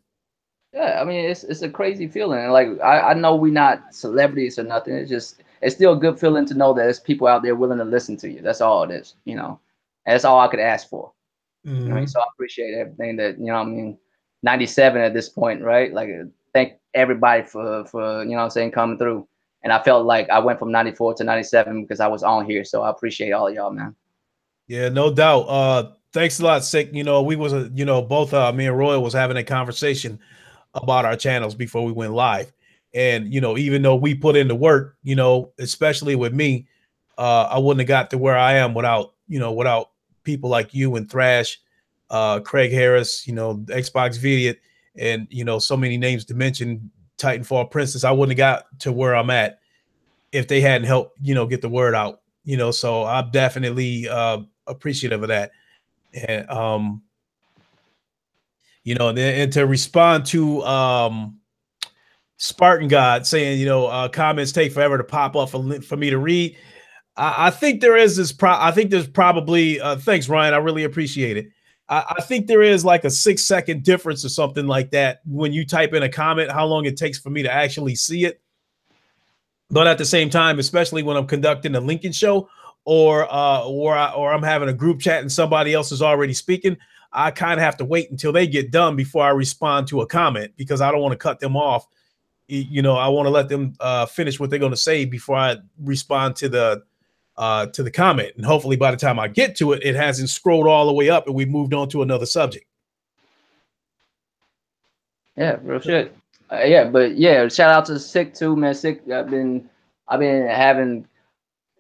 Yeah, I mean, it's a crazy feeling. Like I know we're not celebrities or nothing. It's still a good feeling to know that there's people out there willing to listen to you. That's all it is, And that's all I could ask for. Mm-hmm. So I appreciate everything that, 97 at this point, right? Like thank everybody for coming through. And I felt like I went from 94 to 97 because I was on here. So I appreciate all of y'all, man. Yeah, no doubt. Thanks a lot, Sick. We was both me and Roy was having a conversation about our channels before we went live. And even though we put in the work, especially with me, I wouldn't have got to where I am without people like you and Thrash, Craig Harris, Xbox Vidiot, and so many names to mention, Titanfall Princess. I wouldn't have got to where I'm at if they hadn't helped, get the word out. So I'm definitely appreciative of that. And and to respond to Spartan God saying, comments take forever to pop up for me to read. I think there is this. I think there's probably. Thanks, Ryan. I really appreciate it. I think there is like a 6-second difference or something like that when you type in a comment, how long it takes for me to actually see it. But at the same time, especially when I'm conducting a Lincoln show or I'm having a group chat and somebody else is already speaking, I kind of have to wait until they get done before I respond to a comment because I don't want to cut them off. I want to let them finish what they're going to say before I respond to the comment. And hopefully by the time I get to it, it hasn't scrolled all the way up and we've moved on to another subject. Yeah, real shit. But shout out to Sick too, man. Sick. I've been having,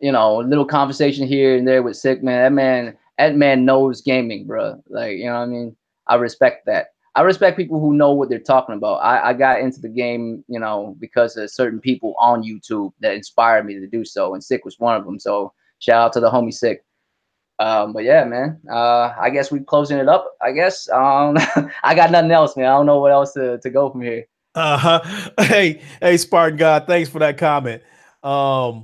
a little conversation here and there with Sick, man. That man knows gaming, bro. Like, you know what I mean? I respect that. I respect people who know what they're talking about. I got into the game, because of certain people on YouTube that inspired me to do so, and Sick was one of them. So shout out to the homie Sick. But yeah, man. I guess we're closing it up. I guess. I got nothing else, man. I don't know what else to go from here. Hey, Spartan God, thanks for that comment. I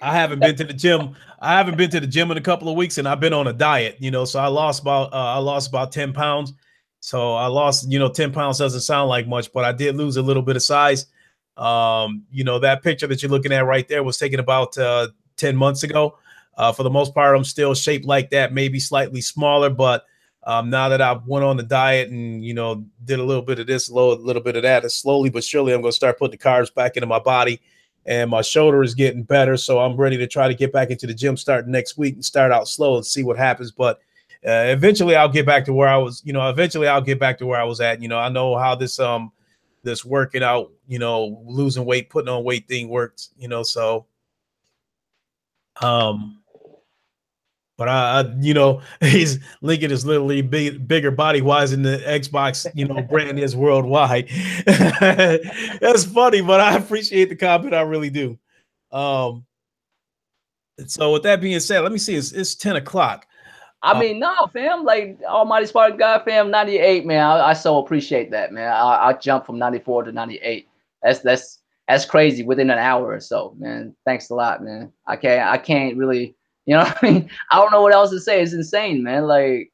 haven't been to the gym. I haven't been to the gym in a couple of weeks, and I've been on a diet. So I lost about 10 pounds. So I lost, 10 pounds doesn't sound like much, but I did lose a little bit of size. That picture that you're looking at right there was taken about 10 months ago. For the most part, I'm still shaped like that, maybe slightly smaller, but now that I went on the diet and, did a little bit of this, a little bit of that, and slowly but surely I'm going to start putting the carbs back into my body, and my shoulder is getting better. So I'm ready to try to get back into the gym starting next week and start out slow and see what happens. But eventually I'll get back to where I was, eventually I'll get back to where I was at. I know how this working out, losing weight, putting on weight thing works, so but he's Lincoln is literally bigger body wise than the Xbox, brand is worldwide. That's funny, but I appreciate the comment. I really do. So with that being said, let me see. It's 10 o'clock. I mean, no, fam. Like Almighty Spartan God, fam. 98, man. I so appreciate that, man. I jumped from 94 to 98. That's crazy within an hour or so, man. Thanks a lot, man. I can't really. You know what I mean? I don't know what else to say. It's insane, man. Like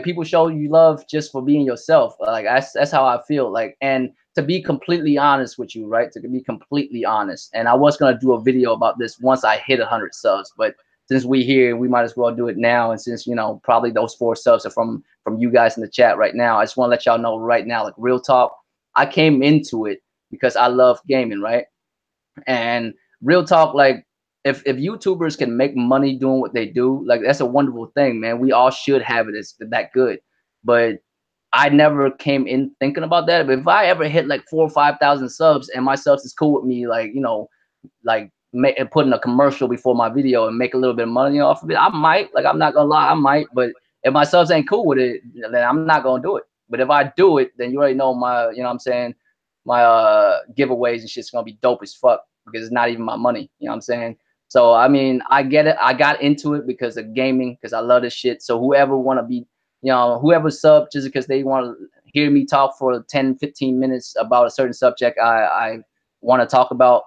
people show you love just for being yourself. Like that's how I feel. Like, and to be completely honest with you, right? To be completely honest. And I was gonna do a video about this once I hit 100 subs, but since we here, we might as well do it now. And since probably those 4 subs are from you guys in the chat right now, I just want to let y'all know right now, like real talk. I came into it because I love gaming, right? And real talk, like. If YouTubers can make money doing what they do, like that's a wonderful thing, man. We all should have it. It's that good. But I never came in thinking about that. But if I ever hit like 4,000 or 5,000 subs and my subs is cool with me, like, like putting a commercial before my video and make a little bit of money off of it, I might. Like, I'm not gonna lie, I might. But if my subs ain't cool with it, then I'm not gonna do it. But if I do it, then you already know my, what I'm saying, my giveaways and shit's gonna be dope as fuck because it's not even my money. You know what I'm saying? So, I mean, I get it. I got into it because of gaming, because I love this shit. So whoever want to be you know, whoever sub just because they want to hear me talk for 10, 15 minutes about a certain subject I want to talk about.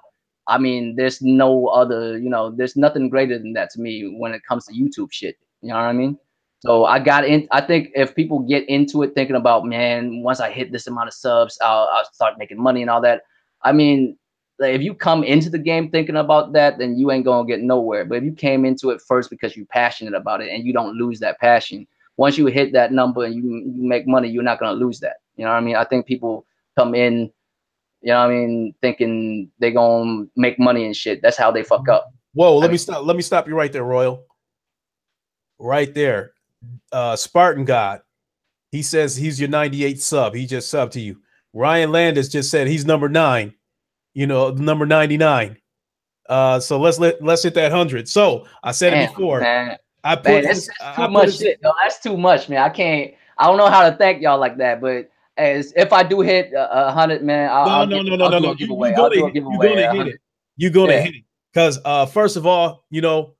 I mean, there's no other, you know, there's nothing greater than that to me when it comes to YouTube shit. You know what I mean? So I got in. I think if people get into it thinking about, man, once I hit this amount of subs, I'll start making money and all that. I mean, like, if you come into the game thinking about that, then you ain't gonna get nowhere. But if you came into it first because you're passionate about it and you don't lose that passion, once you hit that number and you make money, you're not gonna lose that. You know what I mean? I think people come in, you know what I mean, thinking they gonna make money and shit. That's how they fuck up. Whoa, let me stop you right there, Royal. Right there. Spartan God. He says he's your 98th sub. He just subbed to you. Ryan Landis just said he's number 9. You know, number 99. So let's hit that 100. So I said it before. Man. That's too much shit. No, that's too much, man. I don't know how to thank y'all like that, but as if I do hit 100, man, I'll do a giveaway. I'll do a giveaway. You're gonna hit it. Because first of all, you know,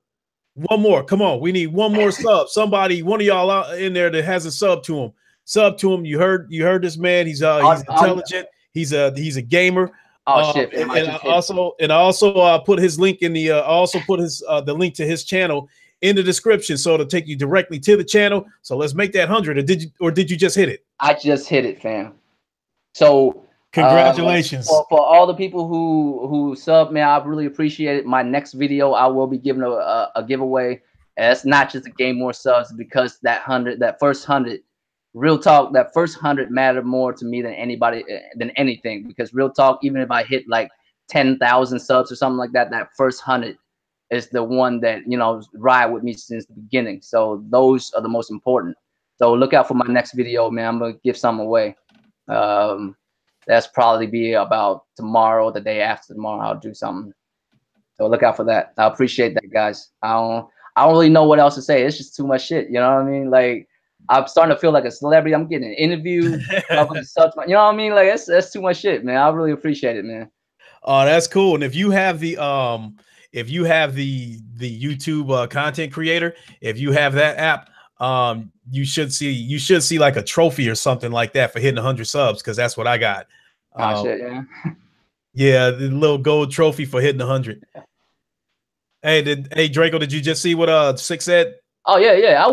one more. Come on, we need one more sub. Somebody, one of y'all out in there that hasn't subbed to him. Sub to him. You heard this man. He's intelligent. He's a gamer. Oh shit! And I also put his link in the the link to his channel in the description, so it'll take you directly to the channel. So let's make that 100. Or did you just hit it? I just hit it, fam. So congratulations for all the people who sub, man. I really appreciate it. My next video, I will be giving a giveaway. And it's not just to gain more subs, because that first 100. Real talk, that first 100 mattered more to me than anything. Because real talk, even if I hit like 10,000 subs or something like that, that first 100 is the one that, you know, ride with me since the beginning. So those are the most important. So look out for my next video, man. I'm gonna give something away. That's probably be about tomorrow, the day after tomorrow. I'll do something. So look out for that. I appreciate that, guys. I don't really know what else to say. It's just too much shit. You know what I mean? Like, I'm starting to feel like a celebrity. I'm getting an interview. You know what I mean? Like, that's too much shit, man. I really appreciate it, man. Oh, that's cool. And if you have the YouTube content creator, if you have that app, you should see like a trophy or something like that for hitting 100 subs, because that's what I got. Shit, yeah. Yeah, the little gold trophy for hitting 100. Hey, Draco, did you just see what Six said? Oh yeah, I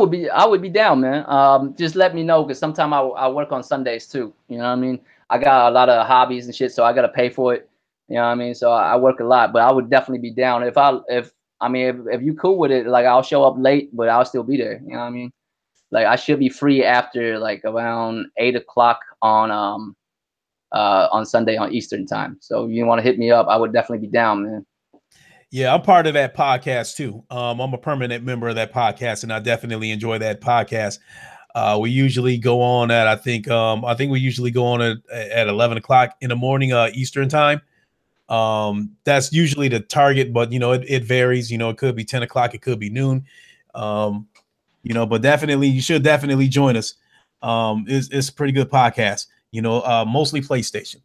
would be down, man. Just let me know, because sometimes I work on Sundays too. You know what I mean? I got a lot of hobbies and shit, so I gotta pay for it. You know what I mean? So I work a lot, but I would definitely be down if you cool with it. Like, I'll show up late, but I'll still be there. You know what I mean? Like, I should be free after like around 8 o'clock on Sunday on Eastern time. So if you want to hit me up, I would definitely be down, man. Yeah, I'm part of that podcast too. I'm a permanent member of that podcast, and I definitely enjoy that podcast. We usually go on at I think we usually go on at 11 o'clock in the morning Eastern time. That's usually the target, but you know, it varies. You know, it could be 10 o'clock, it could be noon. You know, but definitely you should definitely join us. It's a pretty good podcast. You know, mostly PlayStation.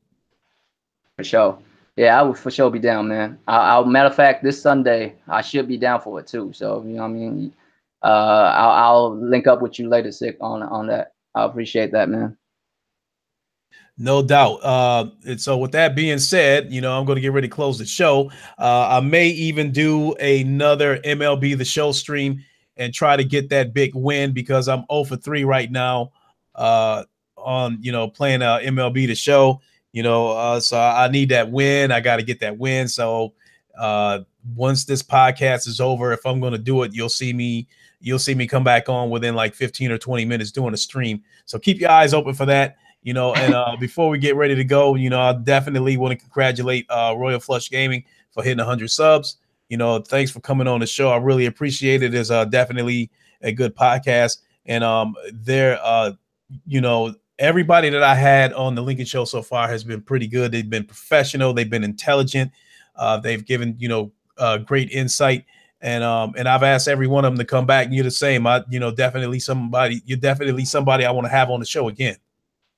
For sure. Yeah, I would for sure be down, man. I'll matter of fact, this Sunday I should be down for it too. So you know what I mean. I'll link up with you later, Sick, on that. I appreciate that, man. No doubt. And so with that being said, you know, I'm going to get ready to close the show. I may even do another MLB The Show stream and try to get that big win, because I'm 0 for 3 right now on, you know, playing MLB The Show. You know, so I need that win. I got to get that win. So once this podcast is over, if I'm going to do it, you'll see me come back on within like 15 or 20 minutes doing a stream. So keep your eyes open for that. You know, and before we get ready to go, you know, I definitely want to congratulate Royal Flush Gaming for hitting 100 subs. You know, thanks for coming on the show. I really appreciate it. It's definitely a good podcast. And you know, everybody that I had on the Lincoln Show so far has been pretty good. They've been professional. They've been intelligent. They've given, you know, great insight. And I've asked every one of them to come back, and you're the same. You're definitely somebody I want to have on the show again.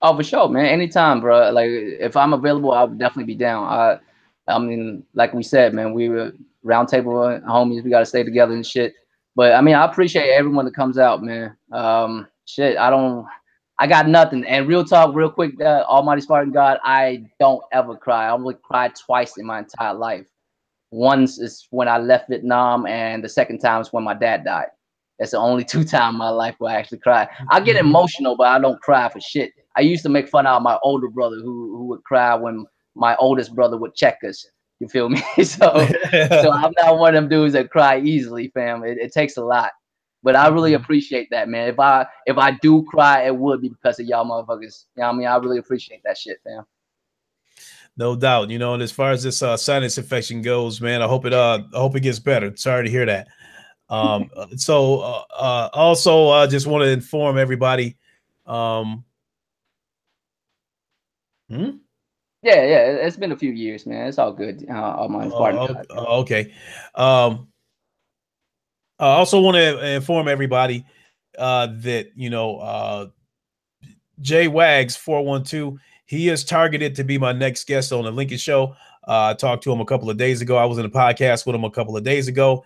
Oh, for sure, man. Anytime, bro. Like, if I'm available, I'll definitely be down. I mean, like we said, man, we were round table homies. We got to stay together and shit. But I mean, I appreciate everyone that comes out, man. shit, I got nothing. And real talk, real quick, Almighty Spartan God, I don't ever cry. I only cried twice in my entire life. Once is when I left Vietnam, and the second time is when my dad died. That's the only 2 times in my life where I actually cry. I get emotional, but I don't cry for shit. I used to make fun of my older brother who would cry when my oldest brother would check us. You feel me? So I'm not one of them dudes that cry easily, fam. It takes a lot. But I really appreciate that, man. If I do cry, it would be because of y'all motherfuckers. You know what I mean? I really appreciate that shit, fam. No doubt. You know, and as far as this sinus infection goes, man, I hope it gets better. Sorry to hear that. Also just want to inform everybody. Yeah, it's been a few years, man. It's all good. Okay. I also want to inform everybody that, you know, Jay Wags 412, he is targeted to be my next guest on the Lincoln Show. I talked to him a couple of days ago. I was in a podcast with him a couple of days ago.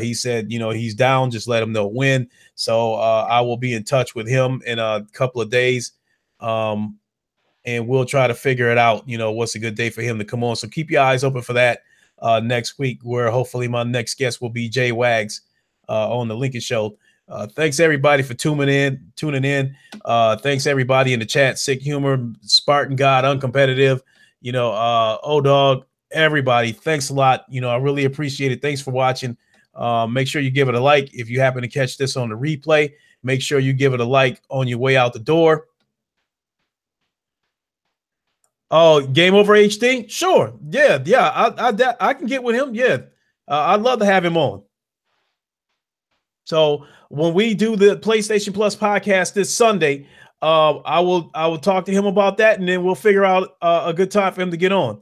He said, you know, he's down. Just let him know when. So I will be in touch with him in a couple of days. And we'll try to figure it out, you know, what's a good day for him to come on. So keep your eyes open for that next week, where hopefully my next guest will be Jay Wags on the Lincoln Show. Thanks everybody for tuning in. Thanks everybody in the chat, Sick Humor, Spartan God, Uncompetitive, you know, O-Dog, everybody. Thanks a lot. You know, I really appreciate it. Thanks for watching. Make sure you give it a like. If you happen to catch this on the replay, make sure you give it a like on your way out the door. Oh, Game Over HD? Sure. Yeah. I can get with him. Yeah. I'd love to have him on. So when we do the PlayStation Plus podcast this Sunday, I will talk to him about that, and then we'll figure out a good time for him to get on.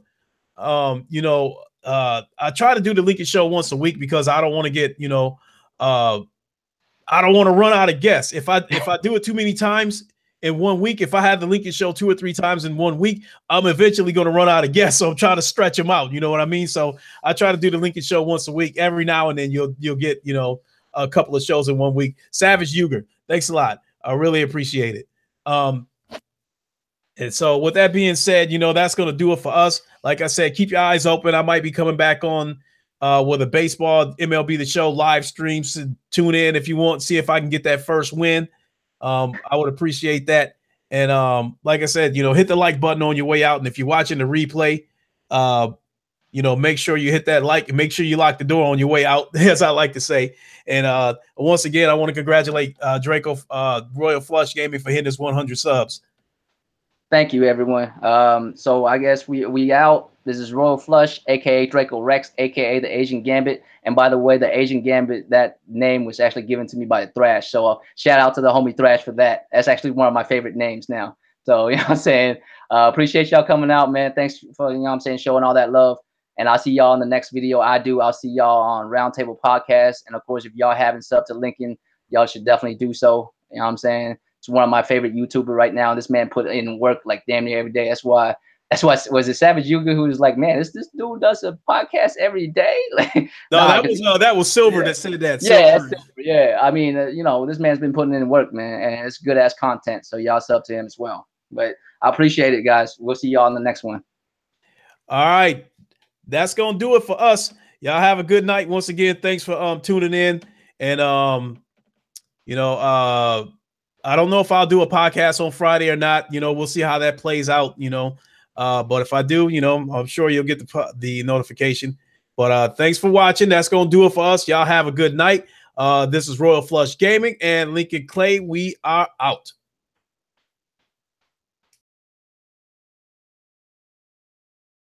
You know, I try to do the Lincoln Show once a week because I don't want to get, you know, I don't want to run out of guests. If I do it too many times in 1 week, if I have the Lincoln Show 2 or 3 times in 1 week, I'm eventually going to run out of guests. So I'm trying to stretch them out. You know what I mean? So I try to do the Lincoln Show once a week. Every now and then you'll get, you know, a couple of shows in 1 week. Savage Uger, thanks a lot. I really appreciate it. And so with that being said, you know, that's going to do it for us. Like I said, keep your eyes open. I might be coming back on with a baseball MLB The Show live streams. So tune in if you want, see if I can get that first win. I would appreciate that. And like I said, you know, hit the like button on your way out. And if you're watching the replay, you know, make sure you hit that like and make sure you lock the door on your way out, as I like to say. And once again, I want to congratulate Draco Royal Flush Gaming for hitting his 100 subs. Thank you, everyone. So I guess we out. This is Royal Flush, aka Draco Rex, aka the Asian Gambit. And by the way, the Asian Gambit, that name was actually given to me by the Thrash. So shout out to the homie Thrash for that. That's actually one of my favorite names now. So you know what I'm saying? Appreciate y'all coming out, man. Thanks for, you know what I'm saying, showing all that love. And I'll see y'all in the next video. I'll see y'all on Roundtable Podcast. And of course, if y'all haven't subbed to Lincoln, y'all should definitely do so. You know what I'm saying? It's one of my favorite YouTubers right now. This man put in work like damn near every day. That's why was it Savage Yuga who was like, man, this dude does a podcast every day. Like, that was Silver that said that. Yeah. I mean, you know, this man's been putting in work, man, and it's good ass content. So y'all sub to him as well. But I appreciate it, guys. We'll see y'all in the next one. All right. That's going to do it for us. Y'all have a good night. Once again, thanks for tuning in. And, you know, I don't know if I'll do a podcast on Friday or not. You know, we'll see how that plays out, you know. But if I do, you know, I'm sure you'll get the notification. But thanks for watching. That's going to do it for us. Y'all have a good night. This is Royal Flush Gaming and Lincoln Clay. We are out.